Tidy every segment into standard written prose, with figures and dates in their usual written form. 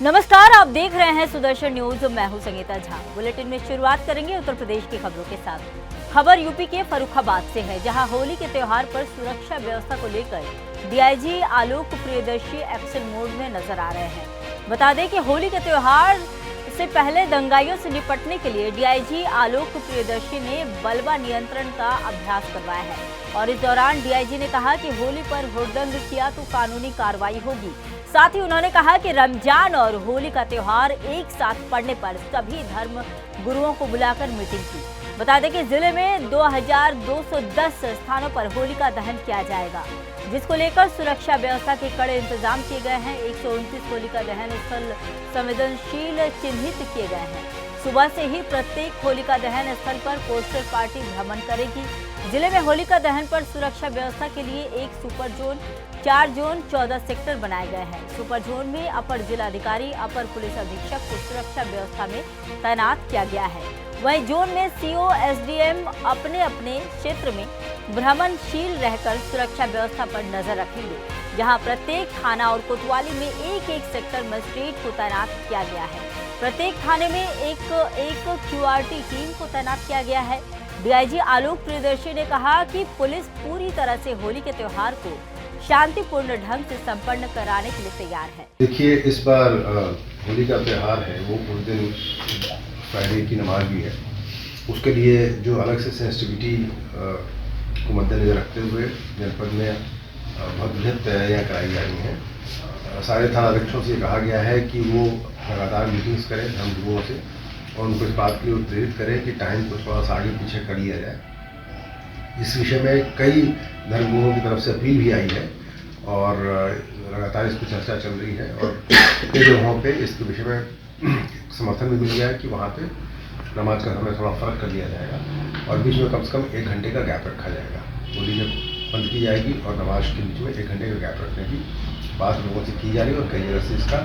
नमस्कार, आप देख रहे हैं सुदर्शन न्यूज। मैं हूं संगीता झा। बुलेटिन में शुरुआत करेंगे उत्तर प्रदेश की खबरों के साथ। खबर यूपी के फर्रुखाबाद से है, जहां होली के त्योहार पर सुरक्षा व्यवस्था को लेकर डीआईजी आलोक प्रियदर्शी एक्शन मोड में नजर आ रहे हैं। बता दें कि होली के त्योहार से पहले दंगाइयों से निपटने के लिए डीआईजी आलोक प्रियदर्शी ने बलवा नियंत्रण का अभ्यास करवाया है और इस दौरान डीआईजी ने कहा कि होली पर हुड़दंग किया तो कानूनी कार्रवाई होगी। साथ ही उन्होंने कहा कि रमजान और होली का त्योहार एक साथ पड़ने पर सभी धर्म गुरुओं को बुलाकर मीटिंग की। बता दें कि जिले में 2210 स्थानों पर होलिका दहन किया जाएगा, जिसको लेकर सुरक्षा व्यवस्था के कड़े इंतजाम किए गए हैं। 129 होलिका दहन स्थल संवेदनशील चिन्हित किए गए हैं। सुबह से ही प्रत्येक होलिका दहन स्थल पर पोस्टर पार्टी भ्रमण करेगी। जिले में होलिका दहन पर सुरक्षा व्यवस्था के लिए एक सुपर जोन, 4 जोन, 14 सेक्टर बनाए गए हैं। सुपर जोन में अपर जिलाधिकारी, अपर पुलिस अधीक्षक को सुरक्षा व्यवस्था में तैनात किया गया है। वहीं जोन में सीओ, एसडीएम अपने अपने क्षेत्र में भ्रमणशील रहकर सुरक्षा व्यवस्था पर नजर रखेंगे, जहां प्रत्येक थाना और कोतवाली में एक एक सेक्टर मजिस्ट्रेट को तैनात किया गया है। प्रत्येक थाने में एक क्यूआरटी टीम को तैनात किया गया है। डीआईजी आलोक प्रियदर्शी ने कहा कि पुलिस पूरी तरह से होली के त्योहार को शांतिपूर्ण ढंग से संपन्न कराने के लिए तैयार है। देखिए, इस बार होली का त्यौहार है, वो उस दिन फ्राइडे की नमाज भी है। उसके लिए जो अलग से सेंसिटिविटी को मद्देनजर रखते हुए जनपद में बहुत बृहद तैयारियाँ कराई जा रही हैं। सारे थाना अध्यक्षों से कहा गया है कि वो लगातार मीटिंग्स करें धर्मगुरुओं से और उनको इस बात के लिए प्रेरित करें कि टाइम को थोड़ा सा आगे पीछे कर लिया जाए। इस विषय में कई धर्मगुरुओं की तरफ से अपील भी आई है और लगातार इस पर चर्चा चल रही है और कई जगहों पे इसके विषय में समर्थन भी मिल गया है कि वहाँ पे नमाज का समय थोड़ा फ़र्क कर लिया जाएगा और बीच में कम से कम 1 घंटे का गैप रखा जाएगा। होली जब बंद की जाएगी और नमाज के बीच में 1 घंटे का गैप रखने की बात लोगों से की जा रही है और कई जगह से इसका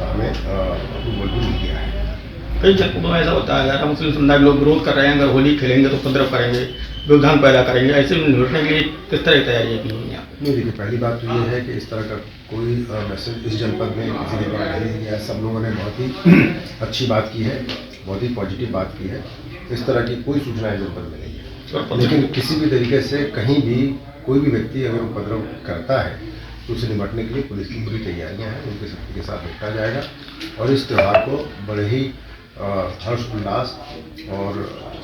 हमें अप्रूवल भी मिल गया है। कई जनपदों में ऐसा होता है, ज़्यादा मुस्लिम समुदाय लोग विरोध कर रहे हैं, अगर होली खेलेंगे तो उपद्रव करेंगे, व्यवधान पैदा करेंगे। ऐसे में निपटने के लिए किस तरह की तैयारी की है यहाँ? नहीं, देखिए, पहली बात तो ये है कि इस तरह का कोई मैसेज इस जनपद में किसी ने द्वारा नहीं दिया। सब लोगों ने बहुत ही अच्छी बात की है, बहुत ही पॉजिटिव बात की है। इस तरह की कोई सूचना इस जनपद में नहीं है। लेकिन किसी भी तरीके से कहीं भी कोई भी व्यक्ति अगर उपद्रव करता है तो उसे निपटने के लिए पुलिस की पूरी तैयारियाँ हैं, उनके सख्ती के साथ निपटा जाएगा और इस त्यौहार को बड़े ही हर्ष उल्लास और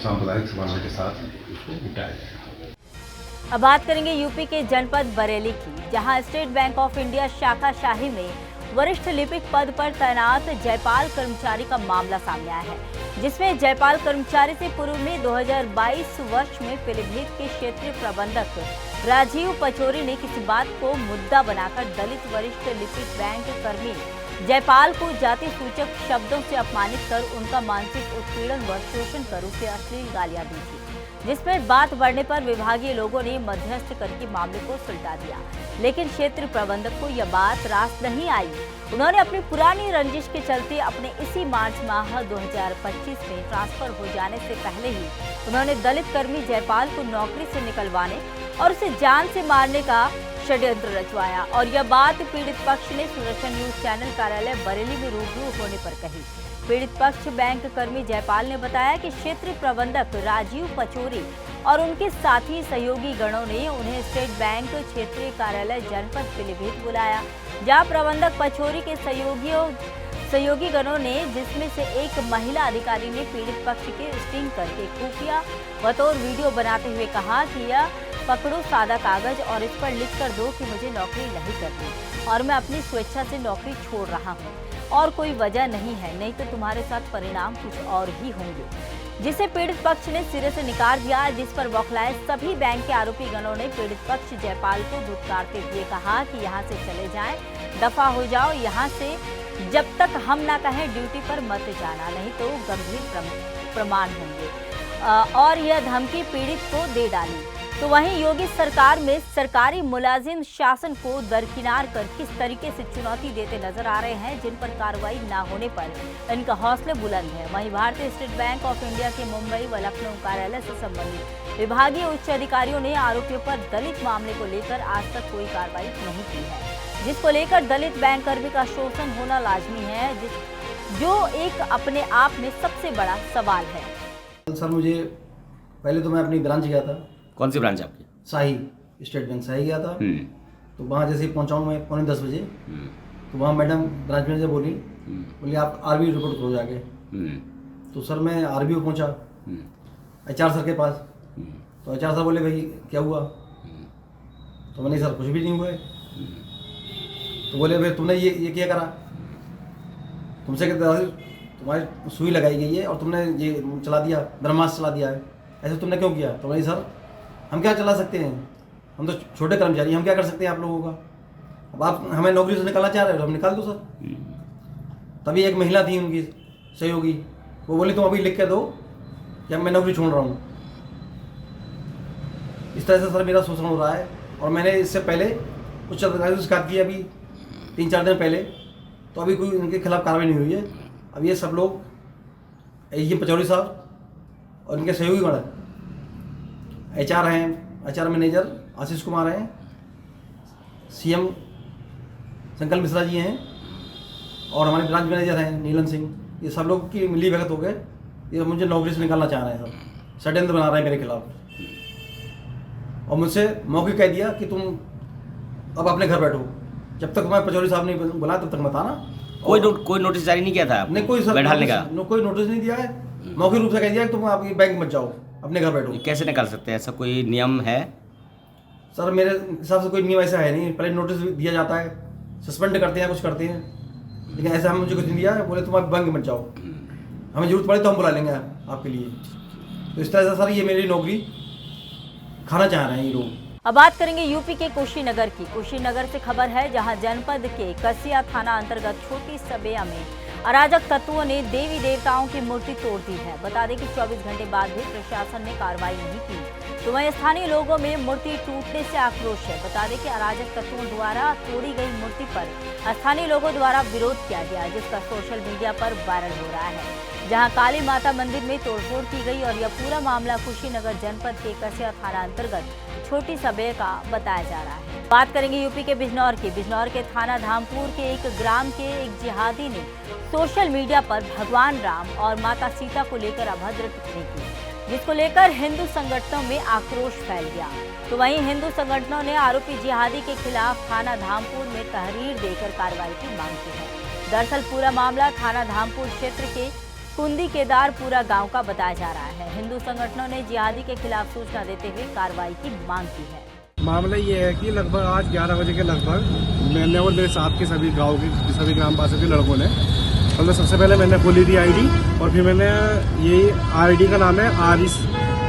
सांप्रदायिक समानता के साथ इसको निपटाया जाएगा। अब बात करेंगे यूपी के जनपद बरेली की, जहां स्टेट बैंक ऑफ इंडिया शाखा शाही में वरिष्ठ लिपिक पद पर तैनात जयपाल कर्मचारी का मामला सामने आया है, जिसमें जयपाल कर्मचारी से पूर्व में 2022 वर्ष में पीलीभीत के क्षेत्रीय प्रबंधक राजीव पचौरी ने किसी बात को मुद्दा बनाकर दलित वरिष्ठ लिपिक बैंक कर्मी जयपाल को जाति सूचक शब्दों से अपमानित कर उनका मानसिक उत्पीड़न व शोषण कर उसे अश्लील गालियां दी थी, जिसमें बात बढ़ने पर विभागीय लोगों ने मध्यस्थ करके मामले को सुलझा दिया। लेकिन क्षेत्र प्रबंधक को यह बात रास नहीं आई। उन्होंने अपनी पुरानी रंजिश के चलते अपने इसी मार्च माह 2025 में ट्रांसफर हो जाने से पहले ही उन्होंने दलित कर्मी जयपाल को नौकरी से निकलवाने और उसे जान से मारने का षड्यंत्र रचवाया और यह बात पीड़ित पक्ष ने सुदर्शन न्यूज चैनल कार्यालय बरेली में रूबरू होने पर कही। पीड़ित पक्ष बैंक कर्मी जयपाल ने बताया कि क्षेत्रीय प्रबंधक राजीव पचौरी और उनके साथी सहयोगी गणों ने उन्हें स्टेट बैंक क्षेत्रीय कार्यालय जनपद पीलीभीत बुलाया, जहां प्रबंधक पचौरी के सहयोगी गणों ने, जिसमें से एक महिला अधिकारी ने पीड़ित पक्ष के स्टिंग करके खुफिया बतौर वीडियो बनाते हुए कहा कि यह पकड़ो सादा कागज और इस पर लिख कर दो कि मुझे नौकरी नहीं करनी और मैं अपनी स्वेच्छा से नौकरी छोड़ रहा हूं और कोई वजह नहीं है, नहीं तो तुम्हारे साथ परिणाम कुछ और ही होंगे, जिसे पीड़ित पक्ष ने सिरे से निकाल दिया। जिस पर बौखलाए सभी बैंक के आरोपी गणों ने पीड़ित पक्ष जयपाल को धुतकारते हुए कहा कि यहाँ से चले जाएं, दफा हो जाओ यहाँ से, जब तक हम ना कहें ड्यूटी पर मत जाना, नहीं तो गंभीर प्रमाण होंगे और यह धमकी पीड़ित को दे डाली। तो वहीं योगी सरकार में सरकारी मुलाजिम शासन को दरकिनार कर किस तरीके से चुनौती देते नजर आ रहे हैं, जिन पर कार्रवाई न होने पर इनका हौसले बुलंद है। वहीं भारतीय स्टेट बैंक ऑफ इंडिया के मुंबई व लखनऊ कार्यालय से संबंधित विभागीय उच्च अधिकारियों ने आरोपियों पर दलित मामले को लेकर आज तक कोई कार्रवाई नहीं की है। जिसको लेकर दलित बैंक कर्मी का शोषण होना लाजमी है, जो एक अपने आप में सबसे बड़ा सवाल है। सर मुझे पहले तो मैं अपनी ब्रांच गया था। कौन सी ब्रांच आपकी? शाही, स्टेट बैंक शाही गया था। तो वहाँ जैसे ही पहुँचा हूँ मैं 9:45 बजे, तो वहाँ मैडम ब्रांच मैनेजर बोली आप आरबीओ रिपोर्ट करो जाके। तो सर मैं आरबीओ पहुँचा HR सर के पास। तो HR सर बोले भाई क्या हुआ? तो मैंने सर कुछ भी नहीं हुआ है। तो बोले भाई तुमने ये क्या करा? तुमसे कहते तुम्हारी सुई लगाई गई है और तुमने ये चला दिया, ब्रह्मास्त्र चला दिया है, ऐसे तुमने क्यों किया? तो भाई सर हम क्या चला सकते हैं, हम तो छोटे कर्मचारी, हम क्या कर सकते हैं आप लोगों का? अब आप हमें नौकरी से निकालना चाह रहे हो तो हम निकाल दो सर। तभी एक महिला थी उनकी सहयोगी, वो बोली तुम अभी लिख के दो कि अब मैं नौकरी छोड़ रहा हूँ। इस तरह से सर मेरा शोषण हो रहा है। और मैंने इससे पहले कुछ अधिकारियों से शिकायत की अभी 3-4 दिन पहले, तो अभी कोई उनके खिलाफ कार्रवाई नहीं हुई है। अब ये सब लोग AGM पचौरी साहब और इनके सहयोगी गण HR हैं, HR मैनेजर आशीष कुमार हैं, CM संकल्प मिश्रा जी हैं और हमारे ब्रांच मैनेजर हैं नीलन सिंह। ये सब लोग की मिली भगत हो गए, ये मुझे नौकरी से निकालना चाह रहे हैं, सब षड्यंत्र बना रहे हैं मेरे खिलाफ। और मुझसे मौके कह दिया कि तुम अब अपने घर बैठो, जब तक मैं पचौरी साहब नहीं बुलाया तब तक मत आना। कोई नोटिस जारी नहीं किया था आपको? नहीं, कोई सर कोई नोटिस नहीं दिया है। मौखिक रूप से कह दिया कि तुम आप बैंक मत जाओ, अपने घर बैठो। कैसे निकाल सकते हैं? ऐसा कोई नियम है? सर मेरे हिसाब से कोई नियम ऐसा है नहीं। पहले नोटिस दिया जाता है, सस्पेंड करते हैं, कुछ करते हैं, लेकिन ऐसा हम मुझे कुछ नहीं दिया है। बोले तुम आप बैंक मत जाओ, हमें जरूरत पड़े तो हम बुला लेंगे आपके लिए। तो इस तरह से सर ये मेरी नौकरी खाना चाह रहे हैं ये लोग। अब बात करेंगे यूपी के कुशीनगर की। कुशीनगर से खबर है, जहां जनपद के कसिया थाना अंतर्गत छोटी सबेया में अराजक तत्वों ने देवी देवताओं की मूर्ति तोड़ दी है। बता दें कि 24 घंटे बाद भी प्रशासन ने कार्रवाई नहीं की, तो वहीं स्थानीय लोगों में मूर्ति टूटने से आक्रोश है। बता दें कि अराजक तत्वों द्वारा तोड़ी गई मूर्ति पर स्थानीय लोगों द्वारा विरोध किया गया, जिसका सोशल मीडिया पर वायरल हो रहा है। जहां काली माता मंदिर में तोड़फोड़ की गई और यह पूरा मामला कुशीनगर जनपद के कसिया थाना अंतर्गत छोटी सबेया का बताया जा रहा है। बात करेंगे यूपी के बिजनौर की। बिजनौर के थाना धामपुर के एक ग्राम के एक जिहादी ने सोशल मीडिया पर भगवान राम और माता सीता को लेकर अभद्र टिप्पणी की, जिसको लेकर हिंदू संगठनों में आक्रोश फैल गया। तो वहीं हिंदू संगठनों ने आरोपी जिहादी के खिलाफ थाना धामपुर में तहरीर देकर कार्रवाई की मांग की है। दरअसल पूरा मामला थाना धामपुर क्षेत्र के कुंदी केदारपुरा गांव का बताया जा रहा है। हिंदू संगठनों ने जिहादी के खिलाफ सूचना देते हुए कार्रवाई की मांग की है। मामला ये है कि लगभग आज 11 बजे के लगभग मैंने और मेरे साथ के सभी गांव के सभी ग्रामवासियों के लड़कों ने मतलब सबसे पहले मैंने खोली थी ID और फिर मैंने ये ID का नाम है आरिश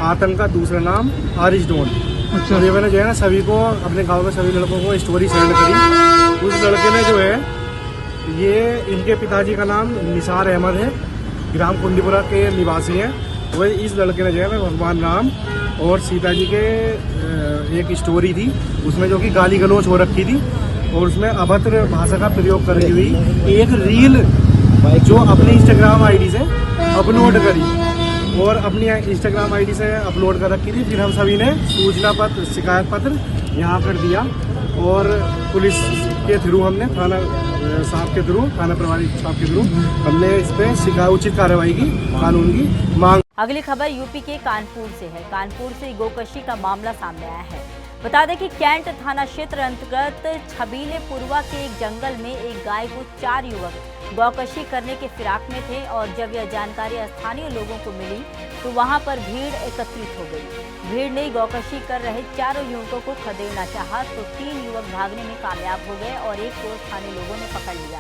आतंक का दूसरा नाम आरिश डोन। अच्छा। तो ये मैंने जो है ना सभी को अपने गाँव के सभी लड़कों को स्टोरी सेंड करी। उस लड़के ने जो है ये इनके पिताजी का नाम निसार अहमद है, ग्राम कुंडीपुरा के निवासी हैं। वही इस लड़के ने जो है भगवान राम और सीता जी के एक स्टोरी थी उसमें जो कि गाली गलौज हो रखी थी और उसमें अभद्र भाषा का प्रयोग कर रही हुई एक रील जो अपनी इंस्टाग्राम ID से अपलोड करी और अपनी इंस्टाग्राम ID से अपलोड कर रखी थी। फिर हम सभी ने सूचना पत्र शिकायत पत्र यहाँ कर दिया और पुलिस के थ्रू हमने थाना साहब के थ्रू थाना प्रभारी साहब के थ्रू हमने इस पे उचित कार्रवाई की कानून की मांग। अगली खबर यूपी के कानपुर से है। कानपुर से गोकशी का मामला सामने आया है। बता दें कि कैंट थाना क्षेत्र अंतर्गत छबीले पुरवा के एक जंगल में एक गाय को 4 युवक गौकशी करने के फिराक में थे और जब यह जानकारी स्थानीय लोगों को मिली तो वहां पर भीड़ एकत्रित हो गई। भीड़ ने गौकशी कर रहे 4 युवकों को खदेड़ना चाहा तो 3 युवक भागने में कामयाब हो गए और एक को स्थानीय लोगों ने पकड़ लिया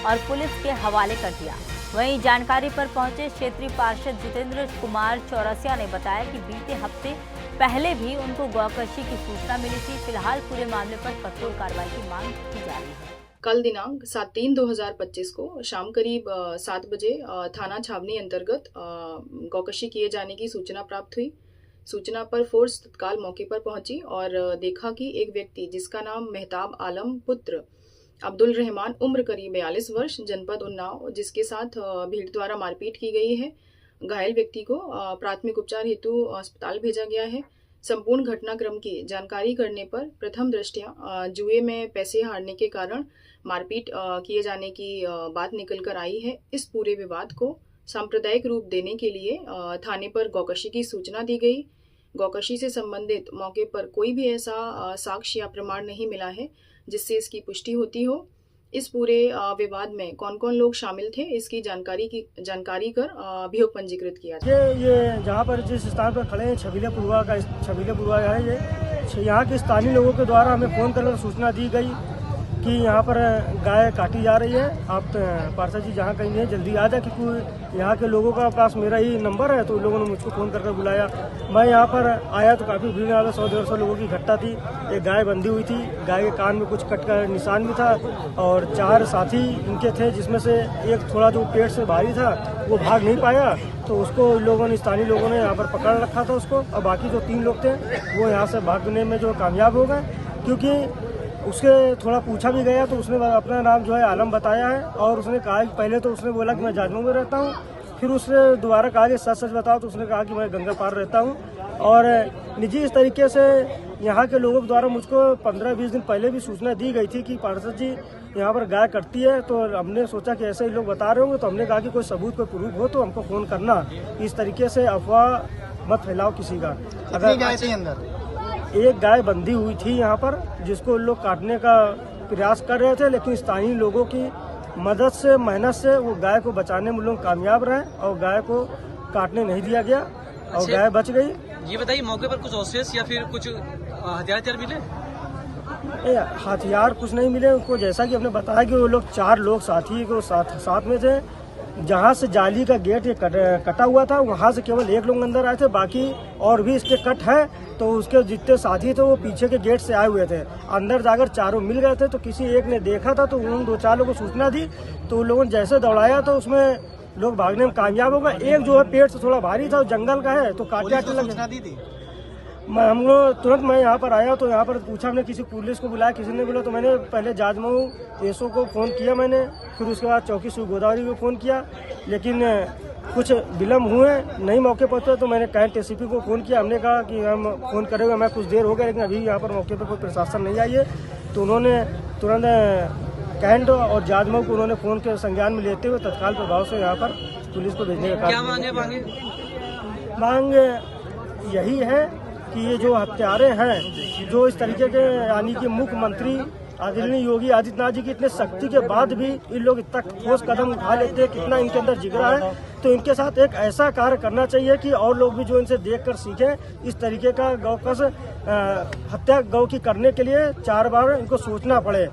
और पुलिस के हवाले कर दिया। वहीं जानकारी पर पहुंचे क्षेत्रीय पार्षद जितेंद्र कुमार चौरसिया ने बताया कि बीते हफ्ते पहले भी उनको गौकशी की सूचना मिली थी। फिलहाल पूरे मामले पर कठोर कार्रवाई की मांग की जा रही है। कल दिनांक 7/3/2025 को शाम करीब 7 बजे थाना छावनी अंतर्गत गौकशी किए जाने की सूचना प्राप्त हुई। सूचना पर फोर्स तत्काल मौके पर पहुंची और देखा कि एक व्यक्ति जिसका नाम मेहताब आलम पुत्र अब्दुल रहमान उम्र करीब 42 वर्ष जनपद उन्नाव जिसके साथ भीड़ द्वारा मारपीट की गई है। घायल व्यक्ति को प्राथमिक उपचार हेतु अस्पताल भेजा गया है संपूर्ण घटनाक्रम की जानकारी करने पर प्रथम दृष्टया जुए में पैसे हारने के कारण मारपीट किए जाने की बात निकल कर आई है। इस पूरे विवाद को सांप्रदायिक रूप देने के लिए थाने पर गौकशी की सूचना दी गई। गौकशी से संबंधित मौके पर कोई भी ऐसा साक्ष्य या प्रमाण नहीं मिला है जिससे इसकी पुष्टि होती हो। इस पूरे विवाद में कौन कौन लोग शामिल थे इसकी जानकारी कर अभियोग पंजीकृत किया जाए। ये जहाँ पर जिस स्थान पर खड़े हैं छबीलेपुरवा है ये, यहाँ के स्थानीय लोगों के द्वारा हमें फ़ोन कर सूचना दी गई कि यहाँ पर गाय काटी जा रही है। आप पार्षद जी जहाँ कहीं हैं जल्दी आ जाए, क्योंकि यहाँ के लोगों का पास मेरा ही नंबर है, तो उन लोगों ने मुझको फ़ोन करके बुलाया। मैं यहाँ पर आया तो काफ़ी भीड़ में 100-150 लोगों की इकट्ठा थी। एक गाय बंधी हुई थी, गाय के कान में कुछ कट का निशान भी था और 4 साथी इनके थे, जिसमें से एक थोड़ा जो पेट से भारी था वो भाग नहीं पाया, तो उसको लोगों ने स्थानीय लोगों ने यहाँ पर पकड़ रखा था उसको, और बाकी जो 3 लोग थे वो यहाँ से भागने में जो कामयाब हो गए। क्योंकि उसके थोड़ा पूछा भी गया तो उसने अपना नाम जो है आलम बताया है, और उसने कहा कि पहले तो उसने बोला कि मैं जाजमऊ में रहता हूँ, फिर उसने दोबारा कहा कि सच बताओ, तो उसने कहा कि मैं गंगा पार रहता हूँ। और निजी इस तरीके से यहाँ के लोगों के द्वारा मुझको 15-20 दिन पहले भी सूचना दी गई थी कि पार्षद जी यहाँ पर गाय कटती है, तो हमने सोचा कि ऐसे ही लोग बता रहे होंगे, तो हमने कहा कि कोई सबूत कोई प्रूफ हो तो हमको फ़ोन करना। इस तरीके से अफवाह मत फैलाओ किसी का। अगर गाय थी अंदर, एक गाय बंधी हुई थी यहाँ पर, जिसको लोग काटने का प्रयास कर रहे थे, लेकिन स्थानीय लोगों की मदद से मेहनत से वो गाय को बचाने में लोग कामयाब रहे और गाय को काटने नहीं दिया गया और गाय बच गई। ये बताइए, मौके पर कुछ अवशेष या फिर कुछ हथियार मिले? हथियार कुछ नहीं मिले उनको। जैसा कि हमने बताया कि वो लोग 4 लोग साथी को साथ में थे। जहाँ से जाली का गेट ये कटा हुआ था, वहाँ से केवल 1 लोग अंदर आए थे, बाकी और भी इसके कट है, तो उसके जितने साथी थे वो पीछे के गेट से आए हुए थे। अंदर जाकर चारों मिल गए थे, तो किसी एक ने देखा था, तो उन 2-4 लोगों को सूचना दी, तो उन लोगों ने जैसे दौड़ाया तो उसमें लोग भागने में कामयाब हो गए। एक जो है पेट से थोड़ा भारी था, जंगल का है, तो काटे लगे। हम लोग तुरंत मैं यहाँ पर आया, तो यहाँ पर पूछा हमने, किसी पुलिस को बुलाया, किसी ने बोला, तो मैंने पहले जाजमऊ एसओ को फ़ोन किया मैंने, फिर उसके बाद चौकी शिव गोदावरी को फ़ोन किया, लेकिन कुछ विलम्ब हुए, नहीं मौके पहुँचे, तो मैंने कैंट एसीपी को फ़ोन किया। हमने कहा कि हम फ़ोन करेंगे, मैं कुछ देर हो गया, लेकिन अभी यहाँ पर मौके पर कोई प्रशासन नहीं आई है, तो उन्होंने तुरंत कैंट और जाजमऊ को उन्होंने फ़ोन के संज्ञान में लेते हुए तत्काल प्रभाव से यहाँ पर पुलिस को भेजने का काम। मांग यही है कि ये जो हत्यारे हैं, जो इस तरीके के, यानी कि मुख्यमंत्री आदरणीय योगी आदित्यनाथ जी की इतने सख्ती के बाद भी इन लोग इतना ठोस कदम उठा लेते हैं, कितना इनके अंदर जिगरा है, तो इनके साथ एक ऐसा कार्य करना चाहिए कि और लोग भी जो इनसे देखकर सीखें। इस तरीके का गौकश हत्या गौ की करने के लिए 4 बार इनको सोचना पड़े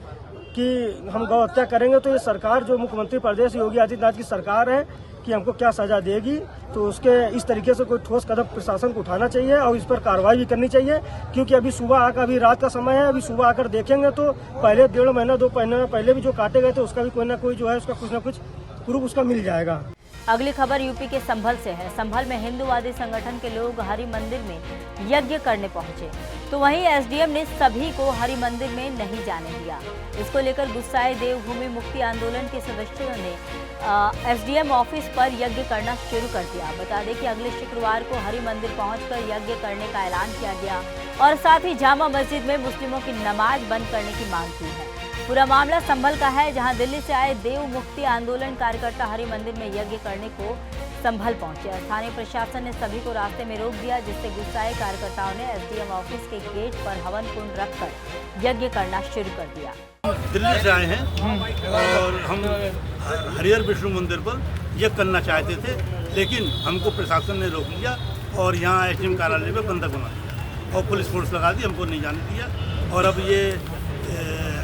कि हम गौ हत्या करेंगे तो ये सरकार, जो मुख्यमंत्री प्रदेश योगी आदित्यनाथ की सरकार है, कि हमको क्या सजा देगी। तो उसके इस तरीके से कोई ठोस कदम प्रशासन को उठाना चाहिए और इस पर कार्रवाई भी करनी चाहिए, क्योंकि अभी सुबह आकर, अभी रात का समय है, अभी सुबह आकर देखेंगे तो पहले 1.5 महीना 2 महीने पहले भी जो काटे गए थे उसका भी कोई ना कोई जो है उसका कुछ ना कुछ प्रूफ उसका मिल जाएगा। अगली खबर यूपी के संभल से है। संभल में हिंदूवादी संगठन के लोग हरि मंदिर में यज्ञ करने पहुंचे, तो वहीं एसडीएम ने सभी को हरि मंदिर में नहीं जाने दिया। इसको लेकर गुस्साए देवभूमि मुक्ति आंदोलन के सदस्यों ने एसडीएम ऑफिस पर यज्ञ करना शुरू कर दिया। बता दें कि अगले शुक्रवार को हरि मंदिर पहुंचकर यज्ञ करने का ऐलान किया गया और साथ ही जामा मस्जिद में मुस्लिमों की नमाज बंद करने की मांग की है। पूरा मामला संभल का है, जहां दिल्ली से आए देव मुक्ति आंदोलन कार्यकर्ता हरि मंदिर में यज्ञ करने को संभल पहुंचे। स्थानीय प्रशासन ने सभी को रास्ते में रोक दिया, जिससे गुस्साए कार्यकर्ताओं ने एसडीएम ऑफिस के गेट पर हवन कुंड रखकर यज्ञ करना शुरू कर दिया। दिल्ली से आए हैं और हम हरिहर विष्णु मंदिर पर यज्ञ करना चाहते थे, लेकिन हमको प्रशासन ने रोक लिया और यहाँ एसडीएम कार्यालय में बंधक बना दिया और पुलिस फोर्स लगा दी, हमको नहीं जाने दिया। और अब ये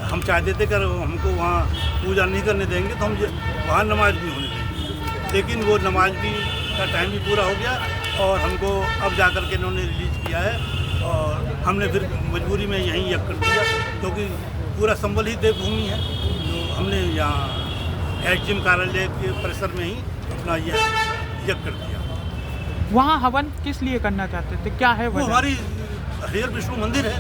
हम चाहते थे कि हमको वहाँ पूजा नहीं करने देंगे तो हम वहाँ नमाज भी होने देंगे, लेकिन वो नमाज भी का टाइम भी पूरा हो गया और हमको अब जा कर के इन्होंने रिलीज़ किया है और हमने फिर मजबूरी में यहीं यज्ञ कर दिया, क्योंकि पूरा संबल ही देवभूमि है। तो हमने यहाँ एसडीएम कार्यालय के परिसर में ही अपना यज्ञ कर दिया। वहाँ हवन किस लिए करना चाहते थे, क्या है वो हमारी हरिहर विष्णु मंदिर है,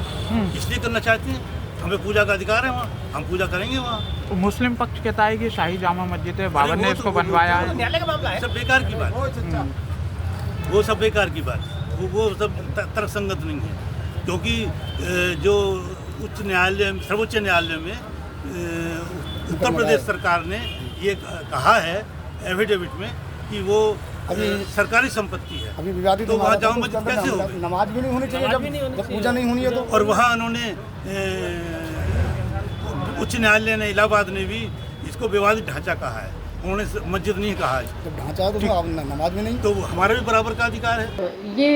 इसलिए करना चाहते हैं। हमें पूजा का अधिकार है, वहाँ हम पूजा करेंगे। वहाँ मुस्लिम पक्ष कहता है कि शाही जामा मस्जिद है, बाबर ने इसको बनवाया है। सब बेकार की बात, वो सब बेकार की बात। वो सब तर्कसंगत नहीं है, क्योंकि जो उच्च न्यायालय, सर्वोच्च न्यायालय में उत्तर प्रदेश सरकार ने ये कहा है एफिडेविट में कि वो सरकारी संपत्ति है। अभी विवादित तो वहाँ जामा मस्जिद कैसे होगी? नमाज भी नहीं होनी चाहिए जब पूजा नहीं होनी है तो। और वहाँ उन्होंने उच्च न्यायालय ने, इलाहाबाद ने भी इसको विवादित ढांचा कहा है, उन्होंने मस्जिद नहीं कहा है। जब ढांचा है तो नमाज में नहीं, तो हमारा भी बराबर का अधिकार है। ये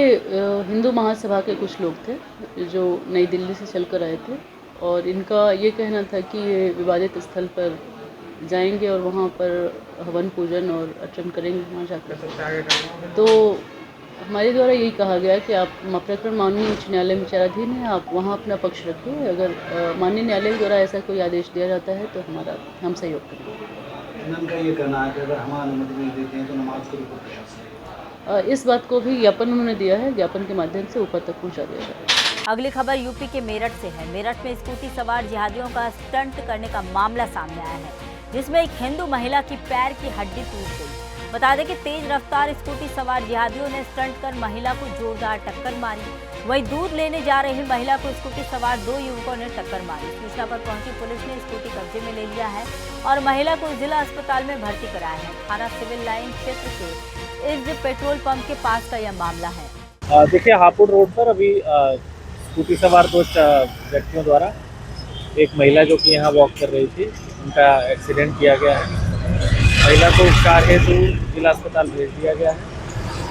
हिंदू महासभा के कुछ लोग थे जो नई दिल्ली से चलकर आए थे और इनका ये कहना था कि ये विवादित स्थल पर जाएंगे और वहाँ पर हवन पूजन और अर्चन करेंगे वहाँ जाकर। तो हमारे द्वारा यही कहा गया कि आप प्रकरण माननीय उच्च न्यायालय में विचाराधीन है, आप वहाँ अपना पक्ष रखिए। अगर माननीय न्यायालय द्वारा ऐसा कोई आदेश दिया जाता है तो हम सहयोग करेंगे। उनका ये कहना है कि अगर हम अनुमति नहीं देते हैं तो नमाज के ऊपर प्रशासन, इस बात को भी ज्ञापन उन्होंने दिया है, ज्ञापन के माध्यम से ऊपर तक पहुँचा दिया जाएगा। अगली खबर यूपी के मेरठ से है। मेरठ में स्कूटी सवार जिहादियों का स्टंट करने का मामला सामने आया है, जिसमें एक हिंदू महिला की पैर की हड्डी टूट गई। बता दें कि तेज रफ्तार स्कूटी सवार जिहादियों ने स्टंट कर महिला को जोरदार टक्कर मारी। वहीं दूध लेने जा रही महिला को स्कूटी सवार 2 युवकों ने टक्कर मारी। सूचना पर पहुंची पुलिस ने स्कूटी कब्जे में ले लिया है और महिला को जिला अस्पताल में भर्ती कराया है। थाना सिविल लाइन क्षेत्र के इस पेट्रोल पंप के पास का यह मामला है। देखिए, हापुड़ रोड पर अभी स्कूटी सवार 2 व्यक्तियों द्वारा एक महिला जो कि यहाँ वॉक कर रही थी, उनका एक्सीडेंट किया गया है। महिला को उपचार हेतु जिला अस्पताल भेज दिया गया है।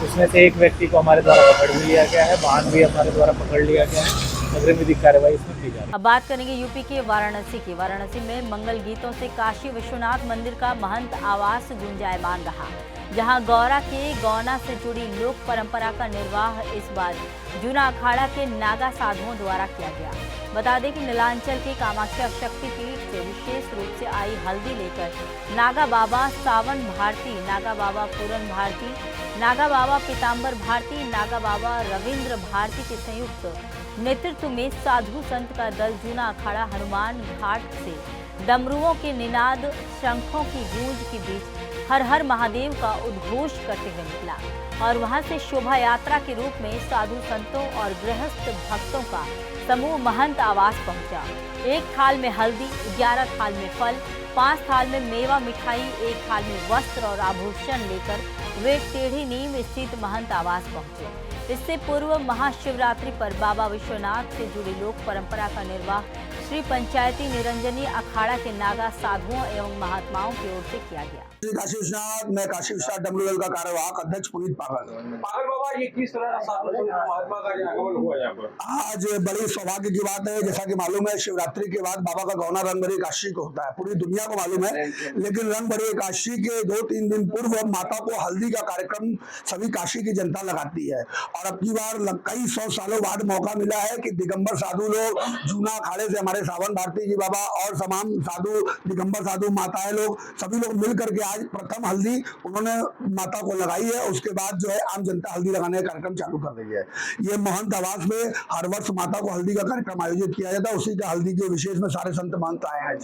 उसमें से एक व्यक्ति को हमारे द्वारा पकड़ भी लिया गया है, वाहन भी हमारे द्वारा पकड़ लिया गया है। अग्रिम विधिक कार्रवाई इसमें की जा रही है। अब बात करेंगे यूपी के वाराणसी की। वाराणसी में मंगल गीतों से काशी विश्वनाथ मंदिर का महंत आवास गुंजायमान रहा, जहां गौरा के गौना से जुड़ी लोक परंपरा का निर्वाह इस बार जूना अखाड़ा के नागा साधुओं द्वारा किया गया। बता दें कि नीलांचल के कामाख्या शक्तिपीठ से विशेष रूप से आई हल्दी लेकर नागा बाबा सावन भारती, नागा बाबा पूरन भारती, नागा बाबा पीताम्बर भारती, नागा बाबा रविंद्र भारती के संयुक्त नेतृत्व में साधु संत का दल जूना अखाड़ा हनुमान घाट से डमरुओं के निनाद, शंखों की गूंज के बीच हर हर महादेव का उद्घोष करते हुए निकला और वहां से शोभा यात्रा के रूप में साधु संतों और गृहस्थ भक्तों का समूह महंत आवास पहुंचा। 1 थाल में हल्दी, 11 थाल में फल, 5 थाल में मेवा मिठाई, 1 थाल में वस्त्र और आभूषण लेकर वे टेढ़ी नीम स्थित महंत आवास पहुंचे। इससे पूर्व महाशिवरात्रि पर बाबा विश्वनाथ से जुड़ी लोक परंपरा का निर्वाह श्री पंचायती निरंजनी अखाड़ा के नागा साधुओं एवं महात्माओं की ओर से किया गया। काशी विश्वनाथ, मैं काशी विश्वनाथ डमरूवेल का कार्यवाहक अध्यक्ष पुनीत पागल बाबा, ये किस तरह महात्मा का आगमन हुआ यहाँ पर? आज बड़ी सौभाग्य की बात है। जैसा कि मालूम है, शिवरात्रि के बाद बाबा का गौना रंगभरी एकादशी को होता है, पूरी दुनिया को मालूम है। लेकिन रंगभरी एकादशी के 2-3 दिन पूर्व माता को हल्दी का कार्यक्रम सभी काशी की जनता लगाती है और अब की बार कई 100 सालों बाद मौका मिला है कि दिगंबर साधु लोग जूना अखाड़े से हमारे सावन भारती जी बाबा और तमाम साधु, दिगंबर साधु माताएं लोग, सभी लोग मिल करके आज प्रथम हल्दी उन्होंने माता को लगाई है। उसके बाद जो है आम जनता हल्दी लगाने का कार्यक्रम चालू कर रही है। ये महंत आवास में हर वर्ष माता को हल्दी का कार्यक्रम आयोजित किया जाता है। उसी का हल्दी के विशेष में सारे संत महंत आए हैं।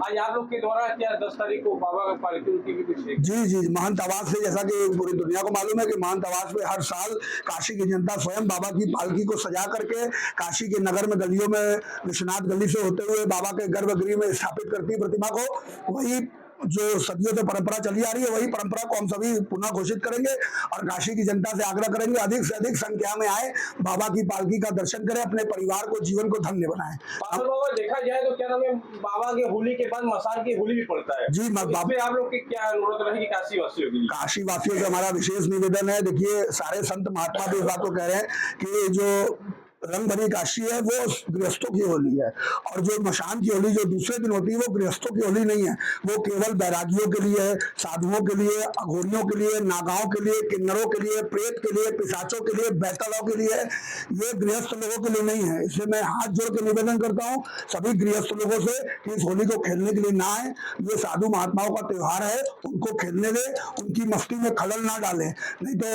आज आप लोग के द्वारा क्या 10 तारीख को बाबा का पालकी की भी कुछ? जी, महंत आवास से, जैसा कि पूरी दुनिया को मालूम है कि महंत आवास में हर साल काशी की जनता स्वयं बाबा की पालकी को सजा करके काशी के नगर में गलियों में विश्वनाथ गली से होते हुए बाबा के गर्भगृह में स्थापित करती प्रतिमा को। वही जो सदियों से परंपरा चली आ रही है, वही परंपरा को हम सभी पुनः घोषित करेंगे और काशी की जनता से आग्रह करेंगे अधिक से अधिक संख्या में आए, बाबा की पालकी का दर्शन करें, अपने परिवार को, जीवन को धन्य बनाएं। बाबा, देखा जाए तो क्या नाम है, बाबा के होली के बाद मसान की होली भी पड़ता है जी। आप लोग की क्या अनुरोध रहेगी काशी वासियों की? काशी वासियों से हमारा विशेष निवेदन है। देखिए, सारे संत महात्मा भी इस बात को कह रहे हैं कि जो रंग भरी काशी है वो गृहस्थों की होली है और जो मशान की होली जो दूसरे दिन होती है वो गृहस्थों की होली नहीं है। वो केवल बैरागियों के लिए है, साधुओं के लिए, अघोरियों के लिए, नागाओं के लिए, किन्नरों के लिए, प्रेत के लिए, पिशाचों के लिए, बैतालों के लिए, ये गृहस्थ लोगों के लिए नहीं है। इसलिए मैं हाथ जोड़ के निवेदन करता हूँ सभी गृहस्थ लोगों से कि इस होली को खेलने के लिए ना आए। ये साधु महात्माओं का त्योहार है, उनको खेलने दे, उनकी मस्ती में खलल ना डालें। नहीं तो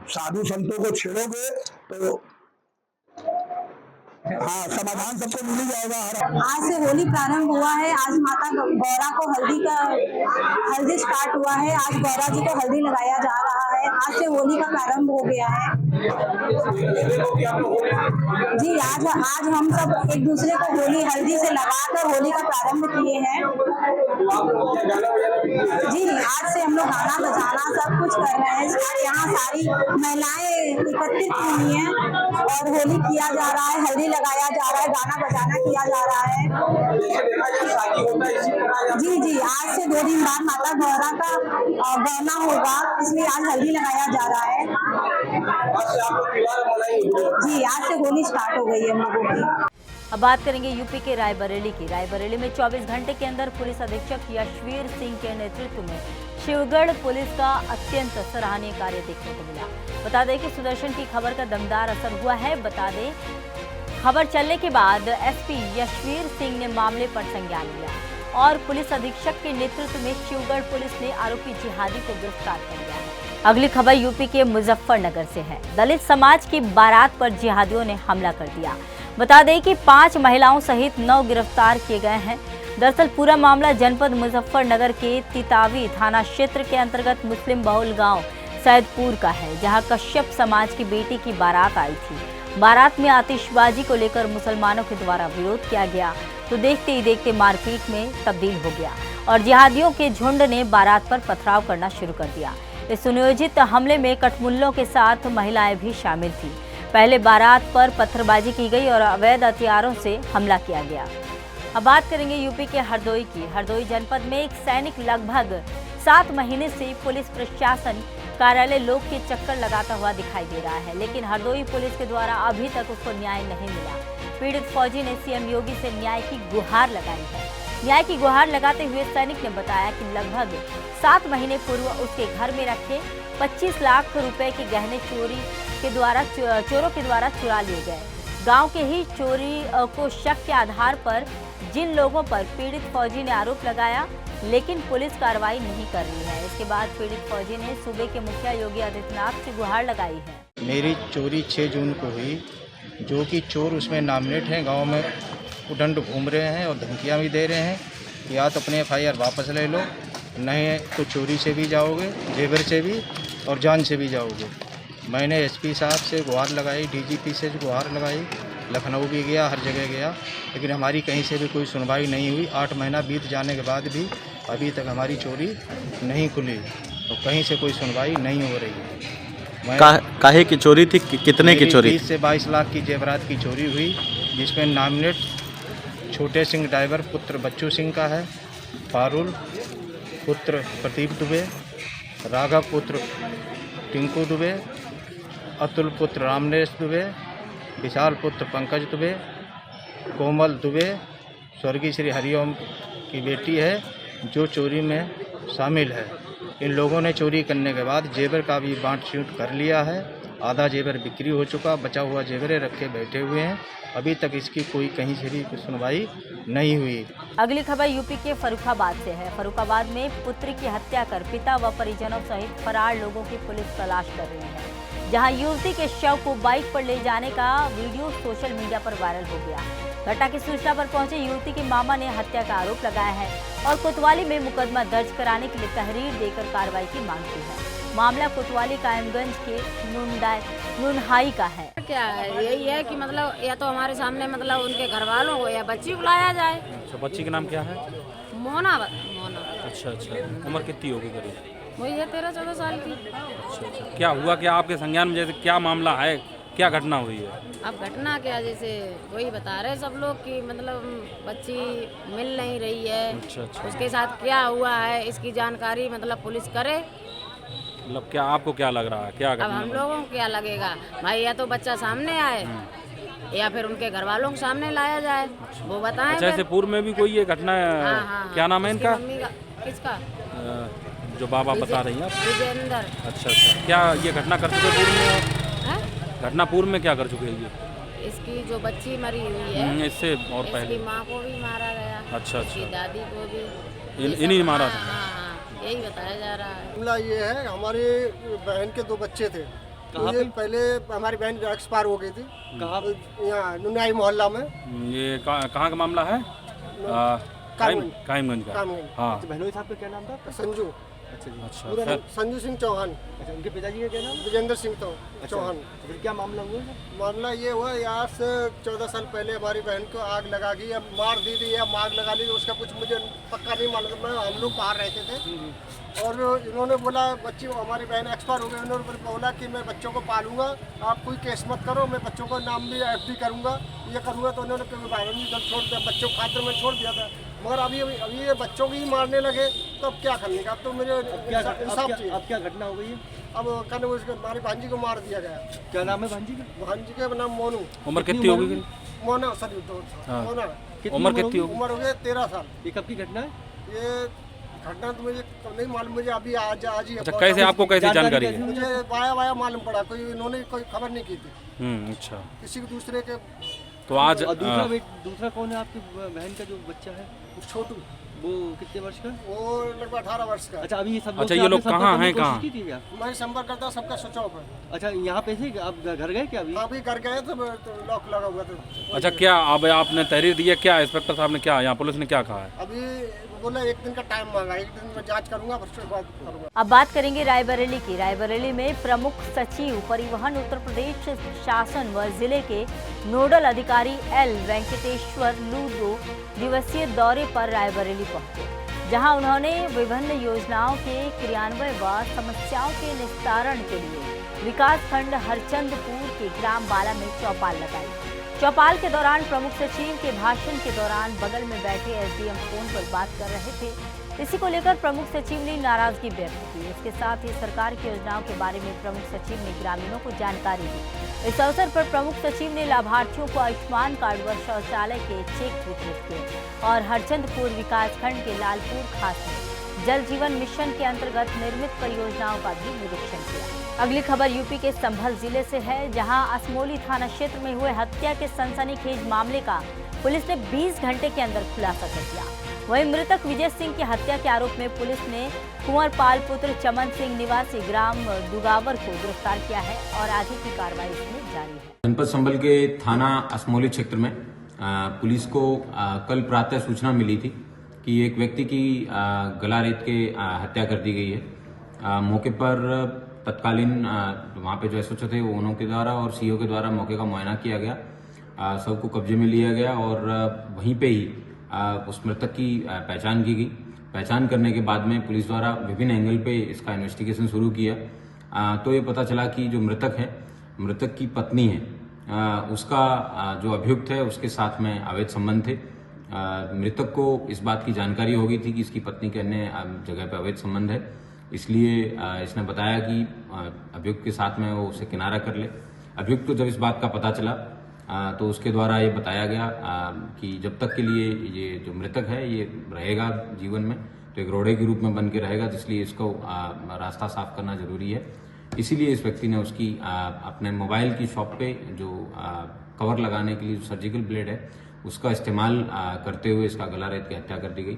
साधु संतों को छेड़ोगे तो हाँ, समाधान सबको मिल ही जाएगा। आज से होली प्रारंभ हुआ है। आज माता गौरा को हल्दी स्टार्ट हुआ है। आज गौरा जी को हल्दी लगाया जा रहा है। है। आज से होली का प्रारंभ हो गया है। जी आज हम सब एक दूसरे को होली हल्दी से लगाकर होली का प्रारंभ किए हैं। जी आज से हम लोग गाना बजाना सब कुछ कर रहे हैं। आज यहाँ सारी महिलाएं एकत्रित हुई हैं और होली किया जा रहा है, हल्दी लगाया जा रहा है, गाना बजाना किया जा रहा है। जी आज से 2 दिन बाद माता गौरा का गौना होगा, इसलिए आज हल्दी लगाया जा रहा है। जी आज से होली स्टार्ट हो गई है हम लोगों की। अब बात करेंगे यूपी के रायबरेली की। रायबरेली में 24 घंटे के अंदर पुलिस अधीक्षक यशवीर सिंह के नेतृत्व में शिवगढ़ पुलिस का अत्यंत सराहनीय कार्य देखने को मिला। बता दें कि सुदर्शन की खबर का दमदार असर हुआ है। बता दें खबर चलने के बाद एसपी यशवीर सिंह ने मामले पर संज्ञान लिया और पुलिस अधीक्षक के नेतृत्व में शिवगढ़ पुलिस ने आरोपी जिहादी को गिरफ्तार कर लिया है। अगली खबर यूपी के मुजफ्फरनगर से है। दलित समाज की बारात पर जिहादियों ने हमला कर दिया। बता दें कि 5 महिलाओं सहित 9 गिरफ्तार किए गए हैं। दरअसल पूरा मामला जनपद मुजफ्फरनगर के तितावी थाना क्षेत्र के अंतर्गत मुस्लिम बहुल गांव सैदपुर का है, जहां कश्यप समाज की बेटी की बारात आई थी। बारात में आतिशबाजी को लेकर मुसलमानों के द्वारा विरोध किया गया तो देखते ही देखते मारपीट में तब्दील हो गया और जिहादियों के झुंड ने बारात पर पथराव करना शुरू कर दिया। इस सुनियोजित हमले में कठमुल्लों के साथ महिलाएं भी शामिल थी। पहले बारात पर पत्थरबाजी की गई और अवैध हथियारों से हमला किया गया। अब बात करेंगे यूपी के हरदोई की। हरदोई जनपद में एक सैनिक लगभग 7 महीने से पुलिस प्रशासन कार्यालय लोक के चक्कर लगाता हुआ दिखाई दे रहा है, लेकिन हरदोई पुलिस के द्वारा अभी तक उसको न्याय नहीं मिला। पीड़ित फौजी ने सीएम योगी से न्याय की गुहार लगाई है। न्याय की गुहार लगाते हुए सैनिक ने बताया कि लगभग 7 महीने पूर्व उसके घर में रखे 25 लाख रुपए के गहने चोरों के द्वारा चुरा लिए गए। गांव के ही चोरी को शक के आधार पर जिन लोगों पर पीड़ित फौजी ने आरोप लगाया, लेकिन पुलिस कार्रवाई नहीं कर रही है। इसके बाद पीड़ित फौजी ने सूबे के मुखिया योगी आदित्यनाथ से गुहार लगाई है। मेरी चोरी 6 जून को हुई, जो कि चोर उसमें नामिनेट हैं, गांव में उदंड घूम रहे हैं और धमकियां भी दे रहे हैं कि या तो अपने FIR वापस ले लो, नहीं तो चोरी से भी जाओगे, जेवर से भी और जान से भी जाओगे। मैंने SP साहब से गुहार लगाई, DGP से गुहार लगाई, लखनऊ भी गया, हर जगह गया, लेकिन हमारी कहीं से भी कोई सुनवाई नहीं हुई। 8 महीना बीत जाने के बाद भी अभी तक हमारी चोरी नहीं खुली और कहीं से कोई सुनवाई नहीं हो रही है। काहे की चोरी थी? कितने की चोरी? 20 से 22 लाख की जेवरात की चोरी हुई, जिसमें नामिनेट छोटे सिंह ड्राइवर पुत्र बच्चू सिंह का है, पारुल पुत्र प्रदीप दुबे, राघव पुत्र टिंकू दुबे, अतुल पुत्र रामनेश दुबे, विशाल पुत्र पंकज दुबे, कोमल दुबे स्वर्गीय श्री हरिओम की बेटी है, जो चोरी में शामिल है। इन लोगों ने चोरी करने के बाद जेवर का भी बांट छूट कर लिया है। आधा जेवर बिक्री हो चुका, बचा हुआ जेवरें रखे बैठे हुए हैं। अभी तक इसकी कोई कहीं से भी सुनवाई नहीं हुई। अगली खबर यूपी के फर्रुखाबाद से है। फर्रुखाबाद में पुत्री की हत्या कर पिता व परिजनों सहित फरार लोगों की पुलिस तलाश कर रही है, जहां युवती के शव को बाइक पर ले जाने का वीडियो सोशल मीडिया पर वायरल हो गया। घटना की सूचना पर पहुंचे युवती के मामा ने हत्या का आरोप लगाया है और कोतवाली में मुकदमा दर्ज कराने के लिए तहरीर देकर कार्रवाई की मांग की है। मामला कोतवाली कायमगंज के नुनहाई का है। क्या है, यही है कि मतलब या तो हमारे सामने मतलब उनके घर वालों को या बच्ची को लाया जाए। अच्छा, बच्ची का नाम क्या है? मोना। अच्छा, उम्र कितनी होगी करीब? वही है 13-14 साल की। अच्छा, क्या हुआ, क्या आपके संज्ञान में, जैसे क्या मामला है, क्या घटना हुई है? अब घटना क्या, जैसे वही बता रहे सब लोग कि मतलब बच्ची मिल नहीं रही है। अच्छा। उसके साथ क्या हुआ है इसकी जानकारी मतलब पुलिस करे। मतलब क्या आपको क्या लग रहा है, क्या अब हम लोगों को क्या लगेगा भाई, या तो बच्चा सामने आए या फिर उनके घर वालों के सामने लाया जाए, वो बताएं। अच्छा, ऐसे पूर्व में भी कोई ये घटना है? हाँ, क्या नाम है इनका? किसका? जो बाबा बता रही हैं? विजेंद्र। अच्छा, क्या ये घटना कर चुके पूर्व में? घटना पूर्व में क्या कर चुके हैं ये? इसकी जो बच्ची मरी हुई है, इससे और पहले इसकी माँ को भी मारा गया। अच्छा। इसकी दादी को भी इन्हीं मारा था? हाँ, यही बताया जा रहा है। मामला ये है, हमारी बहन के 2 बच्चे थे। ये पहले हमारी बहन एक्सपायर हो गई थी। कहाँ? यहाँ नुनाई मोहल्ला में। ये कहाँ का मामला है? कायमगंज का। हाँ। बहनोई साहब का क्या नाम था? संजू। अच्छा पूरा फिर संजू सिंह चौहान। अच्छा, उनके पिताजी का क्या नाम? विजेंद्र सिंह चौहान। तो फिर क्या मामला हुआ है? मामला ये हुआ, यहाँ से 14 साल पहले हमारी बहन को आग लगा दी, या मार दी थी या आग लगा ली, उसका कुछ मुझे पक्का नहीं मालूम। हम लोग बाहर रहते थे और इन्होंने बोला बच्ची हमारी बहन एक्सपायर हो गई, उन्होंने बोला कि मैं बच्चों को पालूंगा, आप कोई केस मत करो, मैं बच्चों का नाम भी FD करूंगा, ये करूंगा। तो उन्होंने छोड़ दिया, बच्चों को खातिर में छोड़ दिया था। मगर अभी ये बच्चों की ही मारने लगे, तो अब क्या करने का? अब तो मेरे इंसाफ चाहिए। अब क्या घटना हो गई है? अब कल हमारी भांजी को मार दिया गया। क्या नाम है भांजी का? भांजी का नाम मोनू। उम्र कितनी होगी? मोना, सॉरी हाँ। मोना। उम्र कितनी होगी? उम्र हो गई 13 साल। ये कब की घटना है? ये घटना तो मुझे नहीं मालूम, मुझे अभी आज ही। अच्छा, कैसे आपको कैसे जानकारी है? मुझे वाया मालूम पड़ा, इन्होंने कोई खबर नहीं की थी। अच्छा, किसी दूसरे के। तो आज दूसरा कौन है आपकी बहन का जो बच्चा है? छोटू। वो कितने वर्ष का? वो लगभग 18 वर्ष का। अच्छा, अभी ये सब अच्छा, ये लोग कहाँ हैं? कहाँ? मैं संपर्क करता, सबका स्विच ऑफ है। अच्छा, यहाँ पे से आप घर गए क्या? अभी घर गए तो लॉक लगा हुआ था। अच्छा, क्या अब आपने तहरीर दी है? क्या इंस्पेक्टर साहब ने क्या, यहाँ पुलिस ने क्या कहा है? अभी बोला 1 दिन का टाइम मांगा, 1 दिन में जांच करूंगा, फिर उसके बाद करूंगा। अब बात करेंगे रायबरेली की। रायबरेली में प्रमुख सचिव परिवहन उत्तर प्रदेश शासन व जिले के नोडल अधिकारी L वेंकटेश्वर लू 2 दिवसीय दौरे पर रायबरेली पहुंचे, जहां उन्होंने विभिन्न योजनाओं के क्रियान्वयन व समस्याओं के निस्तारण के लिए विकासखंड हरचंदपुर के ग्राम बाला में चौपाल लगाई। चौपाल के दौरान प्रमुख सचिव के भाषण के दौरान बगल में बैठे SDM फोन पर बात कर रहे थे। इसी को लेकर प्रमुख सचिव ने नाराजगी व्यक्त की। इसके साथ ही सरकार की योजनाओं के बारे में प्रमुख सचिव ने ग्रामीणों को जानकारी दी। इस अवसर पर प्रमुख सचिव ने लाभार्थियों को आयुष्मान कार्ड व शौचालय के चेक वितरित किए और हरचंदपुर विकासखंड के लालपुर खास में जल जीवन मिशन के अंतर्गत निर्मित परियोजनाओं का भी निरीक्षण किया। अगली खबर यूपी के संभल जिले से है, जहां असमोली थाना क्षेत्र में हुए हत्या के सनसनीखेज मामले का पुलिस ने 20 घंटे के अंदर खुलासा कर दिया। वहीं मृतक विजय सिंह की हत्या के आरोप में पुलिस ने कुंवरपाल पुत्र चमन सिंह निवासी ग्राम दुगावर को गिरफ्तार किया है और आगे की कार्रवाई इसमें जारी है। जनपद संभल के थाना असमोली क्षेत्र में पुलिस को कल प्रातः सूचना मिली थी कि एक व्यक्ति की गला रेत के हत्या कर दी गई है। मौके पर तत्कालीन वहाँ पे जो SHO थे उन्हों के द्वारा और CO के द्वारा मौके का मुआयना किया गया, सब को कब्जे में लिया गया और वहीं पे ही उस मृतक की पहचान की गई। पहचान करने के बाद में पुलिस द्वारा विभिन्न एंगल पे इसका इन्वेस्टिगेशन शुरू किया तो ये पता चला कि जो मृतक है, मृतक की पत्नी है, उसका जो अभियुक्त है उसके साथ में अवैध संबंध थे। मृतक को इस बात की जानकारी हो गई थी कि इसकी पत्नी के अन्य जगह पर अवैध संबंध है, इसलिए इसने बताया कि अभियुक्त के साथ में वो उसे किनारा कर ले। अभियुक्त को जब इस बात का पता चला तो उसके द्वारा ये बताया गया कि जब तक के लिए ये जो मृतक है ये रहेगा जीवन में तो एक रोड़े के रूप में बन के रहेगा, इसलिए इसको रास्ता साफ करना जरूरी है। इसीलिए इस व्यक्ति ने उसकी अपने मोबाइल की शॉप पे जो कवर लगाने के लिए जो सर्जिकल ब्लेड है उसका इस्तेमाल करते हुए इसका गला रेत की हत्या कर दी गई।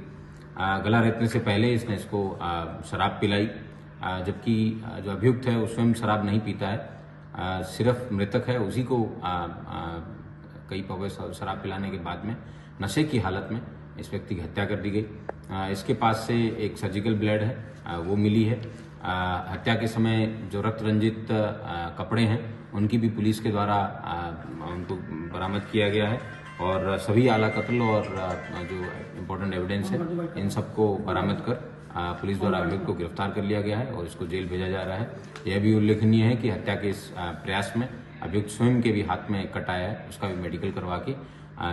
गला रेतने से पहले इसने इसको शराब पिलाई, जबकि जो अभियुक्त है वो स्वयं शराब नहीं पीता है, सिर्फ मृतक है उसी को कई पौवे शराब पिलाने के बाद में नशे की हालत में इस व्यक्ति की हत्या कर दी गई। इसके पास से एक सर्जिकल ब्लेड है वो मिली है। हत्या के समय जो रक्त रंजित कपड़े हैं उनकी भी पुलिस के द्वारा उनको बरामद किया गया है और सभी आला कत्ल और जो इम्पोर्टेंट एविडेंस है इन सबको बरामद कर पुलिस द्वारा अभियुक्त को गिरफ्तार कर लिया गया है और इसको जेल भेजा जा रहा है। यह भी उल्लेखनीय है कि हत्या के इस प्रयास में अभियुक्त स्वयं के भी हाथ में कट आया है, उसका भी मेडिकल करवा के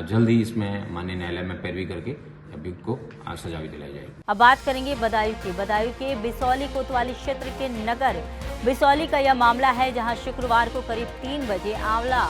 जल्द ही इसमें माननीय न्यायालय में पैरवी करके अभियुक्त को सजा भी दिलाई जाएगी। अब बात करेंगे बदायूं की। बदायूं के बिसौली कोतवाली क्षेत्र के नगर बिसौली का यह मामला है, जहां शुक्रवार को करीब 3 बजे आंवला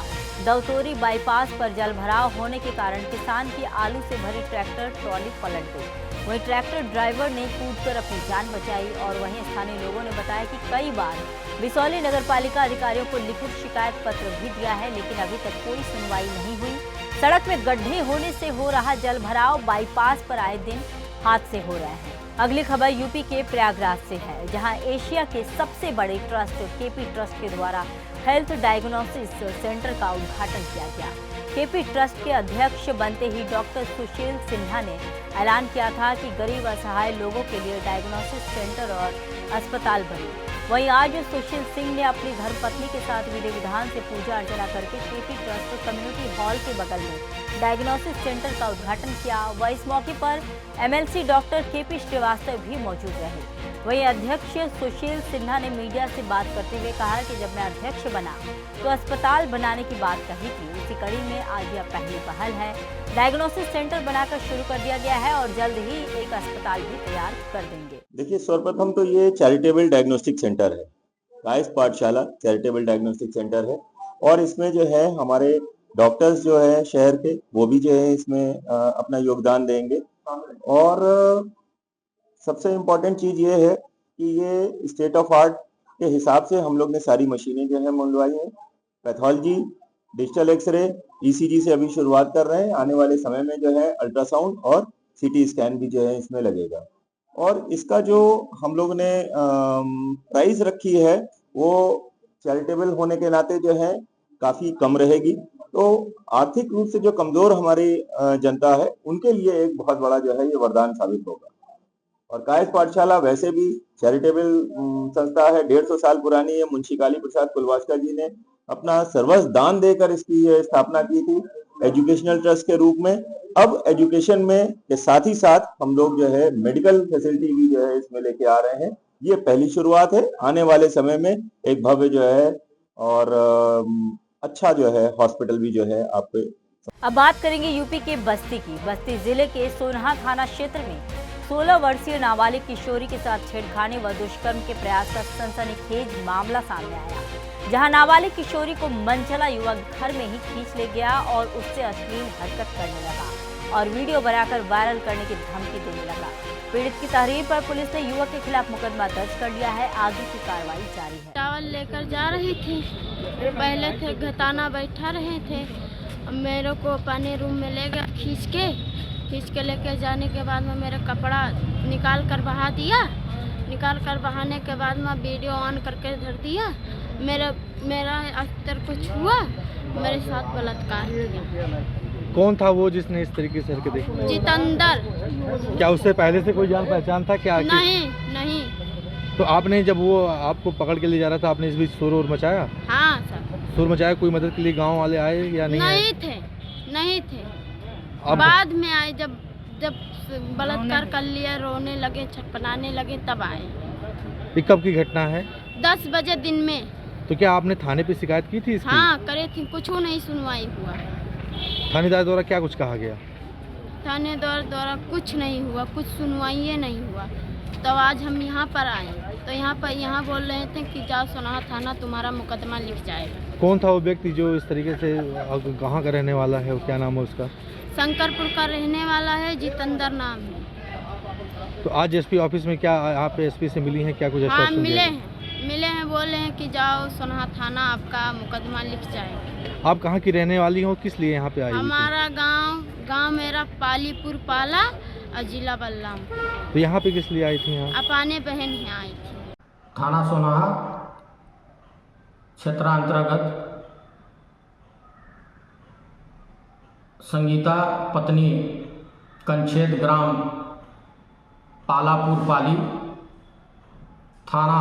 दौतोरी बाईपास पर जलभराव होने के कारण किसान की आलू से भरी ट्रैक्टर ट्रॉली पलट गई। वहीं ट्रैक्टर ड्राइवर ने कूदकर अपनी जान बचाई और वहीं स्थानीय लोगों ने बताया कि कई बार बिसौली नगरपालिका अधिकारियों को लिखित शिकायत पत्र भी दिया है, लेकिन अभी तक कोई सुनवाई नहीं हुई। सड़क में गड्ढे होने से हो रहा जलभराव, बाईपास पर आए दिन हादसे हो रहे हैं। अगली खबर यूपी के प्रयागराज से है, जहां एशिया के सबसे बड़े ट्रस्ट KP ट्रस्ट के द्वारा हेल्थ डायग्नोसिस सेंटर का उद्घाटन किया गया। केपी ट्रस्ट के अध्यक्ष बनते ही डॉक्टर सुशील सिन्हा ने ऐलान किया था कि गरीब असहाय लोगों के लिए डायग्नोसिस सेंटर और अस्पताल बने। वहीं आज सुशील सिंह ने अपनी धर्मपत्नी के साथ विधि विधान से पूजा अर्चना करके केपी ट्रस्ट कम्युनिटी हॉल के बगल में डायग्नोसिस सेंटर का उद्घाटन किया। वह इस मौके पर एमएलसी डॉक्टर केपी श्रीवास्तव भी मौजूद रहे। वहीं अध्यक्ष सुशील सिन्हा ने मीडिया से बात करते हुए कहा कि जब मैं अध्यक्ष बना तो अस्पताल बनाने की बात कही थी। इसी कड़ी में आज यह पहली पहल है। डायग्नोसिस सेंटर बनाकर शुरू कर दिया गया है और जल्द ही एक अस्पताल भी तैयार कर देंगे। देखिए, सर्वप्रथम तो ये चैरिटेबल डायग्नोस्टिक सेंटर है, कायस्थ पाठशाला चैरिटेबल डायग्नोस्टिक सेंटर है और इसमें जो है हमारे डॉक्टर्स जो है शहर के वो भी जो है इसमें अपना योगदान देंगे। और सबसे इम्पोर्टेंट चीज ये है कि ये स्टेट ऑफ आर्ट के हिसाब से हम लोग ने सारी मशीनें जो है मंगवाई हैं। पैथोलॉजी, डिजिटल एक्सरे, ईसीजी से अभी शुरुआत कर रहे हैं। आने वाले समय में जो है अल्ट्रासाउंड और सीटी स्कैन भी जो है इसमें लगेगा। और इसका जो हम लोग ने प्राइस रखी है वो चैरिटेबल होने के नाते जो है काफी कम रहेगी। तो आर्थिक रूप से जो कमजोर हमारी जनता है उनके लिए एक बहुत बड़ा जो है ये वरदान साबित होगा। और कायस्थ पाठशाला वैसे भी चैरिटेबल संस्था है, 150 साल पुरानी है। मुंशी काली प्रसाद कुलवास्कर जी ने अपना सर्वस्व दान देकर इसकी स्थापना की थी एजुकेशनल ट्रस्ट के रूप में। अब एजुकेशन में के साथ ही साथ हम लोग जो है मेडिकल फैसिलिटी भी जो है इसमें लेके आ रहे हैं। ये पहली शुरुआत है। आने वाले समय में एक भव्य जो है और अच्छा जो है हॉस्पिटल भी जो है आपको। अब बात करेंगे यूपी के बस्ती की। बस्ती जिले के सोनहा थाना क्षेत्र में 16 वर्षीय नाबालिग किशोरी के साथ छेड़खानी व दुष्कर्म के प्रयास का सनसनीखेज मामला सामने आया, जहां नाबालिग किशोरी को मनचला युवक घर में ही खींच ले गया और उससे अश्लील हरकत करने लगा और वीडियो बनाकर वायरल करने की धमकी देने लगा। पीड़ित की तहरीर पर पुलिस ने युवक के खिलाफ मुकदमा दर्ज कर लिया है। आगे की कार्रवाई जारी है। चावल लेकर जा रही थी, पहले थे घताना बैठा रहे थे, मेरे को अपने रूम में ले गया खींच के लेके जाने के बाद में मेरा कपड़ा निकाल कर बहा दिया। निकाल कर बहाने के बाद में वीडियो ऑन करके धर दिया। मेरा अक्सर कुछ हुआ, मेरे साथ बलात्कार किया। कौन था वो जिसने इस तरीके से हरकत देखी? जितेंद्र। क्या उससे पहले से कोई जान पहचान था क्या? नहीं। तो आपने जब वो आपको पकड़ के ले जा रहा था आपने इस बीच शोर और मचाया? हाँ सर। शोर मचाया? कोई मदद के लिए गांव वाले आए या नहीं? नहीं थे। बाद में आए, जब बलात्कार कर लिया, रोने लगे, छटपटाने लगे, तब आए। ये कब की घटना है? 10 बजे दिन में। तो क्या आपने थाने पे शिकायत की थी इसकी? हाँ करे थी, कुछ नहीं सुनवाई हुआ। थानेदार द्वारा क्या कुछ कहा गया? थानेदार द्वारा कुछ नहीं हुआ, कुछ सुनवाई नहीं हुआ। तो आज हम यहाँ पर आए तो यहाँ बोल रहे थे कि जाओ सोनहा थाना, तुम्हारा मुकदमा लिख जाएगा। कौन था वो व्यक्ति जो इस तरीके से, कहाँ का रहने वाला है, क्या नाम है उसका? शंकरपुर का रहने वाला है, जितेंद्र नाम है। तो आज एसपी ऑफिस में क्या आप एसपी से मिली हैं, क्या कुछ? हाँ मिले हैं, बोले हैं कि जाओ सोनहा थाना, आपका मुकदमा लिख जाएगा। आप कहाँ की रहने वाली हो, किस लिए यहाँ पे आई? हमारा गांव मेरा पालीपुर पाला और जिला बल्लाम। तो यहाँ पे किस लिए आई थी? यहाँ अपने बहन यहाँ आई थी। थाना सोनहा क्षेत्रांतर्गत संगीता पत्नी कंछेद ग्राम पालापुर पाली थाना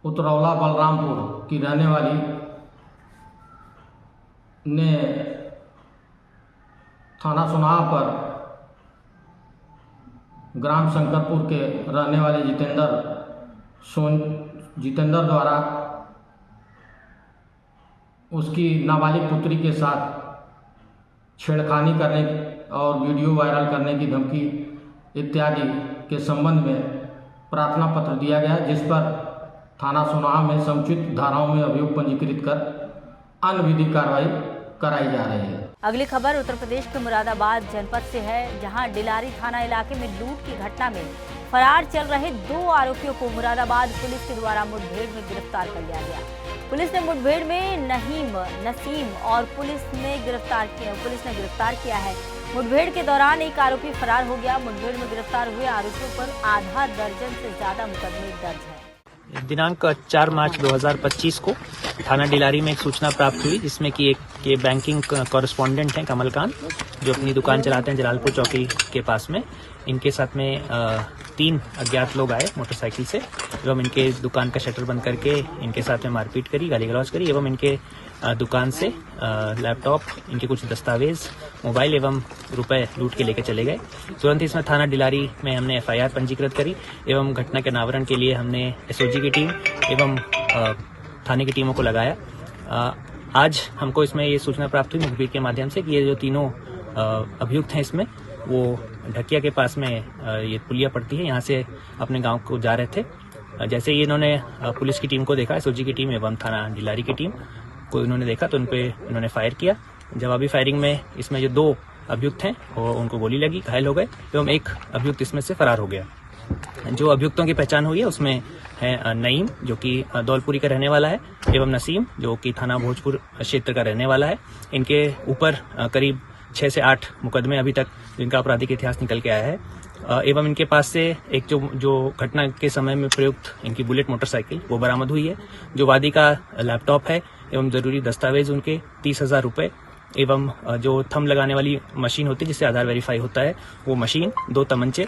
उतरौला बलरामपुर की रहने वाली ने थाना सोनहा पर ग्राम शंकरपुर के रहने वाले जितेंद्र द्वारा उसकी नाबालिग पुत्री के साथ छेड़खानी करने और वीडियो वायरल करने की धमकी इत्यादि के संबंध में प्रार्थना पत्र दिया गया, जिस पर थाना सोनहा में समुचित धाराओं में अभियोग पंजीकृत कर अन्य विधिक कार्रवाई कराई जा रही है। अगली खबर उत्तर प्रदेश के मुरादाबाद जनपद से है, जहां डिलारी थाना इलाके में लूट की घटना में फरार चल रहे 2 आरोपियों को मुरादाबाद पुलिस के द्वारा मुठभेड़ में गिरफ्तार कर लिया गया। पुलिस ने मुठभेड़ में नसीम और पुलिस ने गिरफ्तार किया है। मुठभेड़ के दौरान एक आरोपी फरार हो गया। मुठभेड़ में गिरफ्तार हुए आरोपियों पर आधा दर्जन से ज्यादा मुकदमे दर्ज है। दिनांक 4 मार्च 2025 को थाना डिलारी में एक सूचना प्राप्त हुई जिसमें कि एक ये बैंकिंग कॉरेस्पॉन्डेंट हैं कमलकांत, जो अपनी दुकान चलाते हैं जलालपुर चौकी के पास में। इनके साथ में 3 अज्ञात लोग आए मोटरसाइकिल से एवं इनके दुकान का शटर बंद करके इनके साथ में मारपीट करी, गाली गलौज करी एवं इनके दुकान से लैपटॉप, इनके कुछ दस्तावेज, मोबाइल एवं रुपए लूट के लेकर चले गए। तुरंत इसमें थाना डिलारी में हमने FIR पंजीकृत करी एवं घटना के अनावरण के लिए हमने SOG की टीम एवं थाने की टीमों को लगाया। आज हमको इसमें ये सूचना प्राप्त हुई मुखबिर के माध्यम से कि ये जो तीनों अभियुक्त हैं इसमें वो ढकिया के पास में ये पुलिया पड़ती है, यहाँ से अपने गांव को जा रहे थे। जैसे ही इन्होंने पुलिस की टीम को देखा, SOG की टीम एवं थाना डिलारी की टीम को इन्होंने देखा तो इन्होंने फायर किया। जवाबी फायरिंग में इसमें जो 2 अभियुक्त हैं वो उनको गोली लगी, घायल हो गए एवं एक अभियुक्त इसमें से फरार हो गया। जो अभियुक्तों की पहचान हुई है उसमें है नईम, जो कि दौलपुरी का रहने वाला है, एवं नसीम, जो कि थाना भोजपुर क्षेत्र का रहने वाला है। इनके ऊपर करीब 6 से 8 मुकदमे अभी तक जिनका आपराधिक इतिहास निकल के आया है एवं इनके पास से एक जो घटना के समय में प्रयुक्त इनकी बुलेट मोटरसाइकिल वो बरामद हुई है। जो वादी का लैपटॉप है एवं जरूरी दस्तावेज उनके 30,000 रुपये एवं जो थंब लगाने वाली मशीन होती है जिससे आधार वेरीफाई होता है वो मशीन, 2 तमंचे,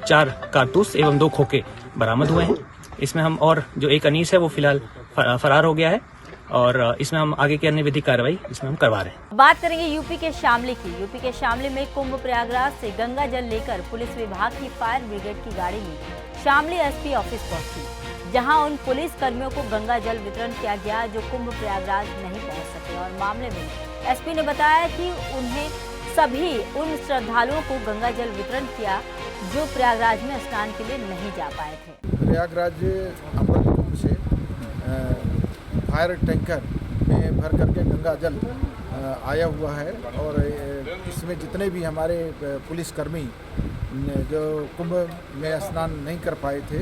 4 कारतूस एवं 2 खोखे बरामद हुए हैं। इसमें हम और जो एक अनीस है वो फिलहाल फरार हो गया है और इसमें हम आगे की अन्य विधिक कार्रवाई इसमें हम करवा रहे हैं। बात करेंगे यूपी के शामली की। यूपी के शामली में कुंभ प्रयागराज से गंगा जल लेकर पुलिस विभाग की फायर ब्रिगेड की गाड़ी में शामली SP ऑफिस पहुंची, जहां उन पुलिस कर्मियों को गंगा जल वितरण किया गया जो कुंभ प्रयागराज नहीं पहुंच सके। और मामले में SP ने बताया कि उन्हें सभी उन श्रद्धालुओं को गंगा जल वितरण किया जो प्रयागराज में स्नान के लिए नहीं जा पाए थे। प्रयागराज अमृत कुंभ से फायर टैंकर में भर करके गंगा जल आया हुआ है और इसमें जितने भी हमारे पुलिसकर्मी जो कुंभ में स्नान नहीं कर पाए थे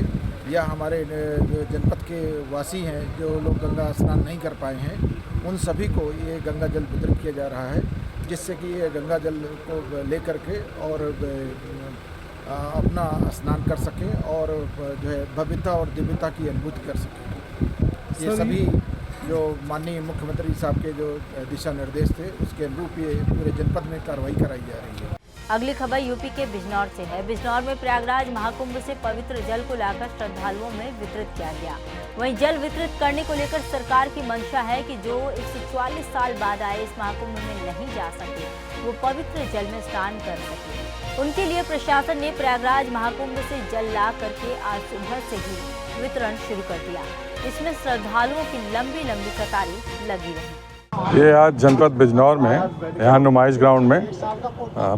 या हमारे जो जनपद के वासी हैं जो लोग गंगा स्नान नहीं कर पाए हैं, उन सभी को ये गंगा जल वितरित किया जा रहा है, जिससे कि ये गंगा जल को लेकर के और अपना स्नान कर सकें और जो है भव्यता और दिव्यता की अनुभूति कर सकें। ये सभी जो माननीय मुख्यमंत्री साहब के जो दिशा निर्देश थे उसके अनुरूप ये पूरे जनपद में कार्रवाई कराई जा रही है। अगली खबर यूपी के बिजनौर से है। बिजनौर में प्रयागराज महाकुंभ से पवित्र जल को लाकर श्रद्धालुओं में वितरित किया गया। वहीं जल वितरित करने को लेकर सरकार की मंशा है कि जो 144 साल बाद आए इस महाकुंभ में नहीं जा सके वो पवित्र जल में स्नान कर सके। उनके लिए प्रशासन ने प्रयागराज महाकुंभ से जल ला करके आज सुबह से ही वितरण शुरू कर दिया। इसमें श्रद्धालुओं की लंबी लंबी कतारें लगी रही। ये आज जनपद बिजनौर में यहाँ नुमाइश ग्राउंड में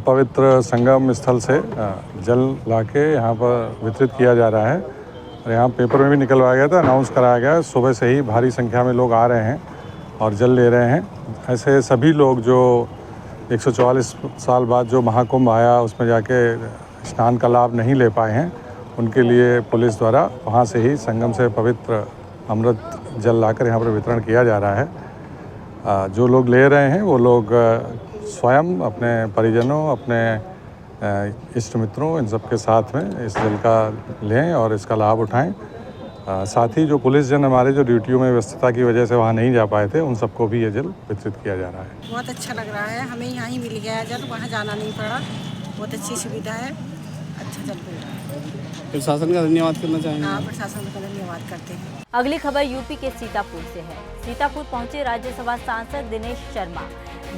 पवित्र संगम स्थल से जल लाके यहाँ पर वितरित किया जा रहा है और यहाँ पेपर में भी निकलवाया गया था, अनाउंस कराया गया। सुबह से ही भारी संख्या में लोग आ रहे हैं और जल ले रहे हैं। ऐसे सभी लोग जो 144 साल बाद जो महाकुंभ आया उसमें जाके स्नान का लाभ नहीं ले पाए हैं, उनके लिए पुलिस द्वारा वहाँ से ही संगम से पवित्र अमृत जल लाकर यहाँ पर वितरण किया जा रहा है। जो लोग ले रहे हैं वो लोग स्वयं अपने परिजनों, अपने इष्ट मित्रों, इन सब के साथ में इस जल का लें और इसका लाभ उठाएं। साथ ही जो पुलिस जन हमारे जो ड्यूटियों में व्यस्तता की वजह से वहाँ नहीं जा पाए थे, उन सबको भी ये जल वितरित किया जा रहा है। बहुत अच्छा लग रहा है, हमें यहाँ ही मिल गया जल, वहाँ जाना नहीं पड़ा। बहुत अच्छी सुविधा है, अच्छा जल मिल रहा है। प्रशासन का धन्यवाद करना चाहेंगे। हाँ, प्रशासन का धन्यवाद करते हैं। अगली खबर यूपी के सीतापुर से है। सीतापुर पहुंचे राज्यसभा सांसद दिनेश शर्मा,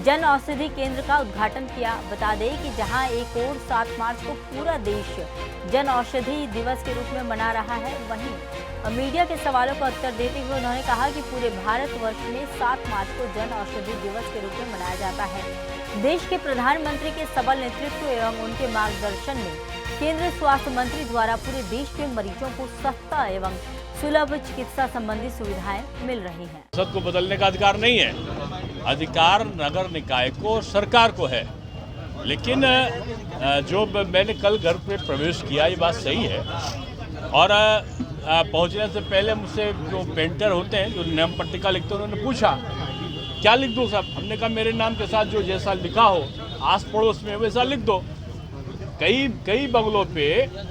जन औषधि केंद्र का उद्घाटन किया। बता दें कि जहां एक और 7 मार्च को पूरा देश जन औषधि दिवस के रूप में मना रहा है, वहीं मीडिया के सवालों का उत्तर देते हुए उन्होंने कहा कि पूरे भारतवर्ष में 7 मार्च को जन औषधि दिवस के रूप में मनाया जाता है। देश के प्रधानमंत्री के सबल नेतृत्व एवं उनके मार्गदर्शन में केंद्रीय स्वास्थ्य मंत्री द्वारा पूरे देश के मरीजों को सस्ता एवं सुलभ चिकित्सा संबंधी सुविधाएं मिल रही हैं। संसद को बदलने का अधिकार नहीं है, अधिकार नगर निकाय को, सरकार को है। लेकिन जो मैंने कल घर पे प्रवेश किया, ये बात सही है। और पहुंचने से पहले मुझसे जो पेंटर होते हैं, जो नाम पट्टिका लिखते हैं, उन्होंने पूछा क्या लिख दो साहब। हमने कहा मेरे नाम के साथ जो जैसा लिखा हो आस पड़ोस में वैसा लिख दो। कई बंगलों पे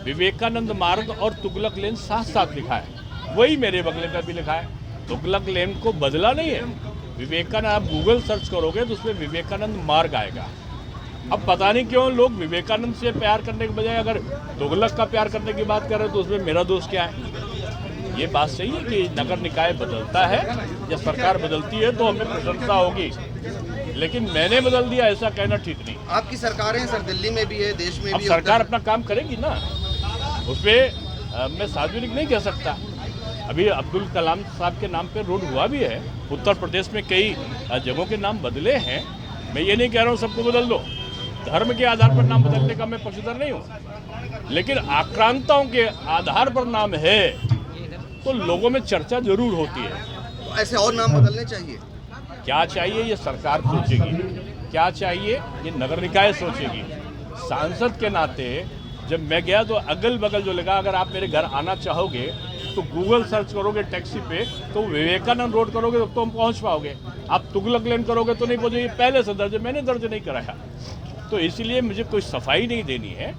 विवेकानंद मार्ग और तुगलक लेन साथ साथ लिखा है। वही मेरे बंगले पर भी लिखा है। तुगलक लेन को बदला नहीं है। विवेकानंद, आप गूगल सर्च करोगे तो उसमें विवेकानंद मार्ग आएगा। अब पता नहीं क्यों लोग विवेकानंद से प्यार करने के बजाय अगर तुगलक का प्यार करने की बात कर रहे हैं तो उसमें मेरा दोष क्या है? ये बात सही है कि नगर निकाय बदलता है या सरकार बदलती है तो हमें प्रशंसा होगी, लेकिन मैंने बदल दिया ऐसा कहना ठीक नहीं। आपकी सरकारें सर दिल्ली में भी है, देश में अब भी। सरकार अपना काम करेगी ना, उस पर मैं सार्वजनिक नहीं कह सकता। अभी अब्दुल कलाम साहब के नाम पे रोड हुआ भी है। उत्तर प्रदेश में कई जगहों के नाम बदले हैं। मैं ये नहीं कह रहा हूँ सबको बदल दो, धर्म के आधार पर नाम बदलने का मैं पक्षधर नहीं हूँ, लेकिन आक्रांताओं के आधार पर नाम है तो लोगों में चर्चा जरूर होती है। तो ऐसे और नाम बदलने चाहिए। क्या चाहिए ये सरकार सोचेगी, क्या चाहिए ये नगर निकाय सोचेगी। सांसद के नाते जब मैं गया तो अगल बगल जो लगा, अगर आप मेरे घर आना चाहोगे तो गूगल सर्च करोगे टैक्सी पे तो विवेकानंद रोड करोगे तो हम पहुंच पाओगे। आप तुगलक लेन करोगे तो नहीं पहुंचोगे। पहले से दर्ज, मैंने दर्ज नहीं कराया, तो इसलिए मुझे कोई सफाई नहीं देनी है।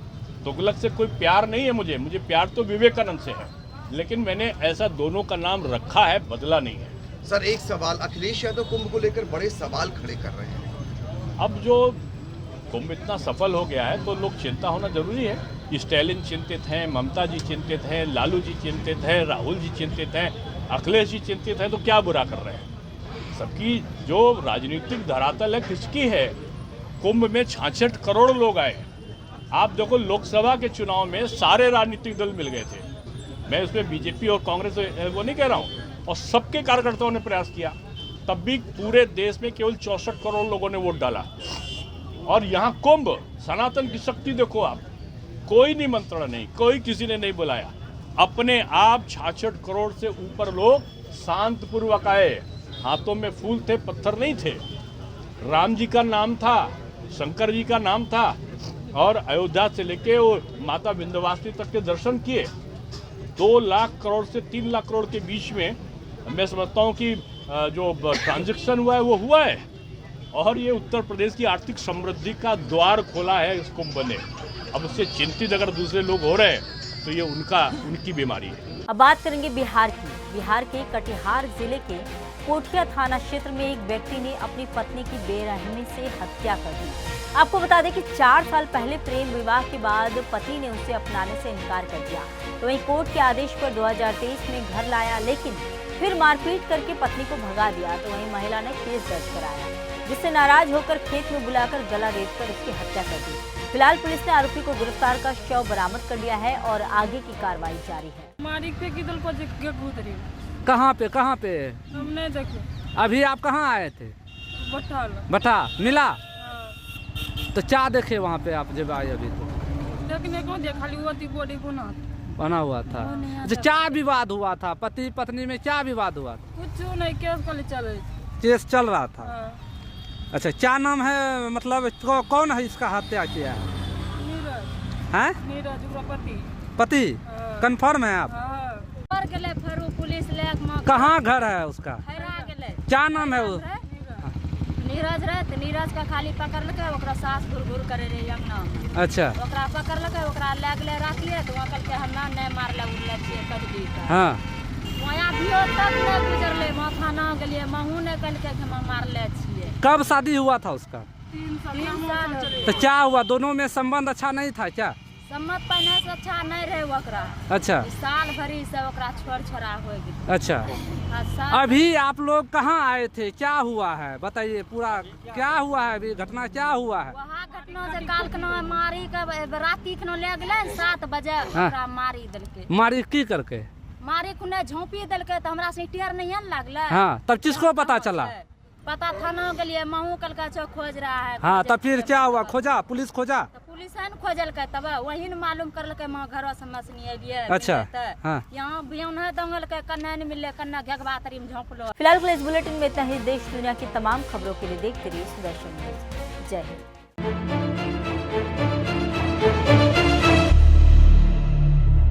तुगलक से कोई प्यार नहीं है मुझे प्यार तो विवेकानंद से है, लेकिन मैंने ऐसा दोनों का नाम रखा है, बदला नहीं है। सर एक सवाल, अखिलेश यादव कुंभ को लेकर बड़े सवाल खड़े कर रहे हैं। अब जो कुंभ इतना सफल हो गया है तो लोग चिंता होना जरूरी है। स्टैलिन चिंतित हैं, ममता जी चिंतित हैं, लालू जी चिंतित हैं, राहुल जी चिंतित हैं, अखिलेश जी चिंतित हैं, तो क्या बुरा कर रहे हैं? सबकी जो राजनीतिक धरातल है किसकी है? कुंभ में 66 करोड़ लोग आए। आप देखो लोकसभा के चुनाव में सारे राजनीतिक दल मिल गए थे। मैं उसमें बीजेपी और कांग्रेस वो नहीं कह रहा हूँ, और सबके कार्यकर्ताओं ने प्रयास किया, तब भी पूरे देश में केवल 64 करोड़ लोगों ने वोट डाला। और यहाँ कुंभ, सनातन की शक्ति देखो आप, कोई निमंत्रण नहीं, कोई किसी ने नहीं बुलाया, अपने आप 66 करोड़ से ऊपर लोग शांतपूर्वक आए। हाथों में फूल थे, पत्थर नहीं थे। राम जी का नाम था, शंकर जी का नाम था, और अयोध्या से लेके वो माता विंध्यवासिनी तक के दर्शन किए। 2 लाख करोड़ से 3 लाख करोड़ के बीच में मैं समझता हूँ कि जो ट्रांजैक्शन हुआ है वो हुआ है, और ये उत्तर प्रदेश की आर्थिक समृद्धि का द्वार खोला है इस कुंभ ने। अब उससे चिंतित अगर दूसरे लोग हो रहे हैं तो ये उनकी बीमारी है। अब बात करेंगे बिहार की। बिहार के कटिहार जिले के कोठिया थाना क्षेत्र में एक व्यक्ति ने अपनी पत्नी की बेरहमी से हत्या कर दी। आपको बता दें कि 4 साल पहले प्रेम विवाह के बाद पति ने उसे अपनाने से इनकार कर दिया, तो वहीं कोर्ट के आदेश पर 2023 में घर लाया, लेकिन फिर मारपीट करके पत्नी को भगा दिया। तो वहीं महिला ने केस दर्ज कराया, जिससे नाराज होकर खेत में बुलाकर गला रेतकर उसकी हत्या कर दी। फिलहाल पुलिस ने आरोपी को गिरफ्तार कर शव बरामद कर लिया है और आगे की कार्रवाई जारी है। कहाँ पे? हमने देखे। अभी आप कहाँ आए थे? बटा मिला? तो क्या देखे वहाँ पे आप जब आए? अभी तो देखने को देखा, बॉडी बना हुआ था। अच्छा, क्या विवाद हुआ था? पति पत्नी में क्या विवाद हुआ था? कुछ नहीं, केस चल रहा था। अच्छा, क्या नाम है, मतलब कौन है इसका हत्या किया है? नीरज पति कंफर्म है आप? कहाँ घर है उसका? क्या नाम है वो? नीरज रहे, नीरज का खाली पकड़ के ओकरा सास घुर करे रे यंगना। अच्छा, ओकरा पकड़ के ओकरा ले गेले राखिए, तो वहां कल के हमरा नहीं मारले उड़ले छिए कदली का। हां, वहां भी तक नहीं गुजरले, वहां थाना गेलिए, महू ने कल के हम मारले छिए। कब शादी हुआ था उसका? 3 साल। तो क्या हुआ, दोनों में संबंध अच्छा नहीं था क्या? सम्मत पहले से अच्छा नहीं रहे ओकरा। अच्छा, साल भरी से ओकरा छोड़-छोड़ा हो गई। अच्छा, अभी आप लोग कहाँ आए थे? क्या हुआ है बताइए, पूरा क्या हुआ है? अभी घटना क्या हुआ है? वहाँ घटना से काल कनो मारी के राती कनो ले गेले 7 बजे ओकरा मारी देलके। मारी की करके? मारी कुने झोंपी देलके, तो हमरा से टियर नहीं लागले। हां, तब किसको पता चला? पता थाना के लिए महू कल का चौक खोज रहा है। हाँ, तब फिर क्या हुआ? खोजा, पुलिस खोजा? तो पुलिस है न खोजल के, तब वही न मालूम करल के मां घर समझ नहीं आइए। अच्छा, हाँ, यहाँ बियन है दंगल के कन्ने न मिले, कन्ने घेगवा तरी में झोंपलो। फिलहाल पुलिस बुलेटिन में इतना ही। देश दुनिया की तमाम खबरों के लिए देखते रहिए सुदर्शन न्यूज। जय हिंद।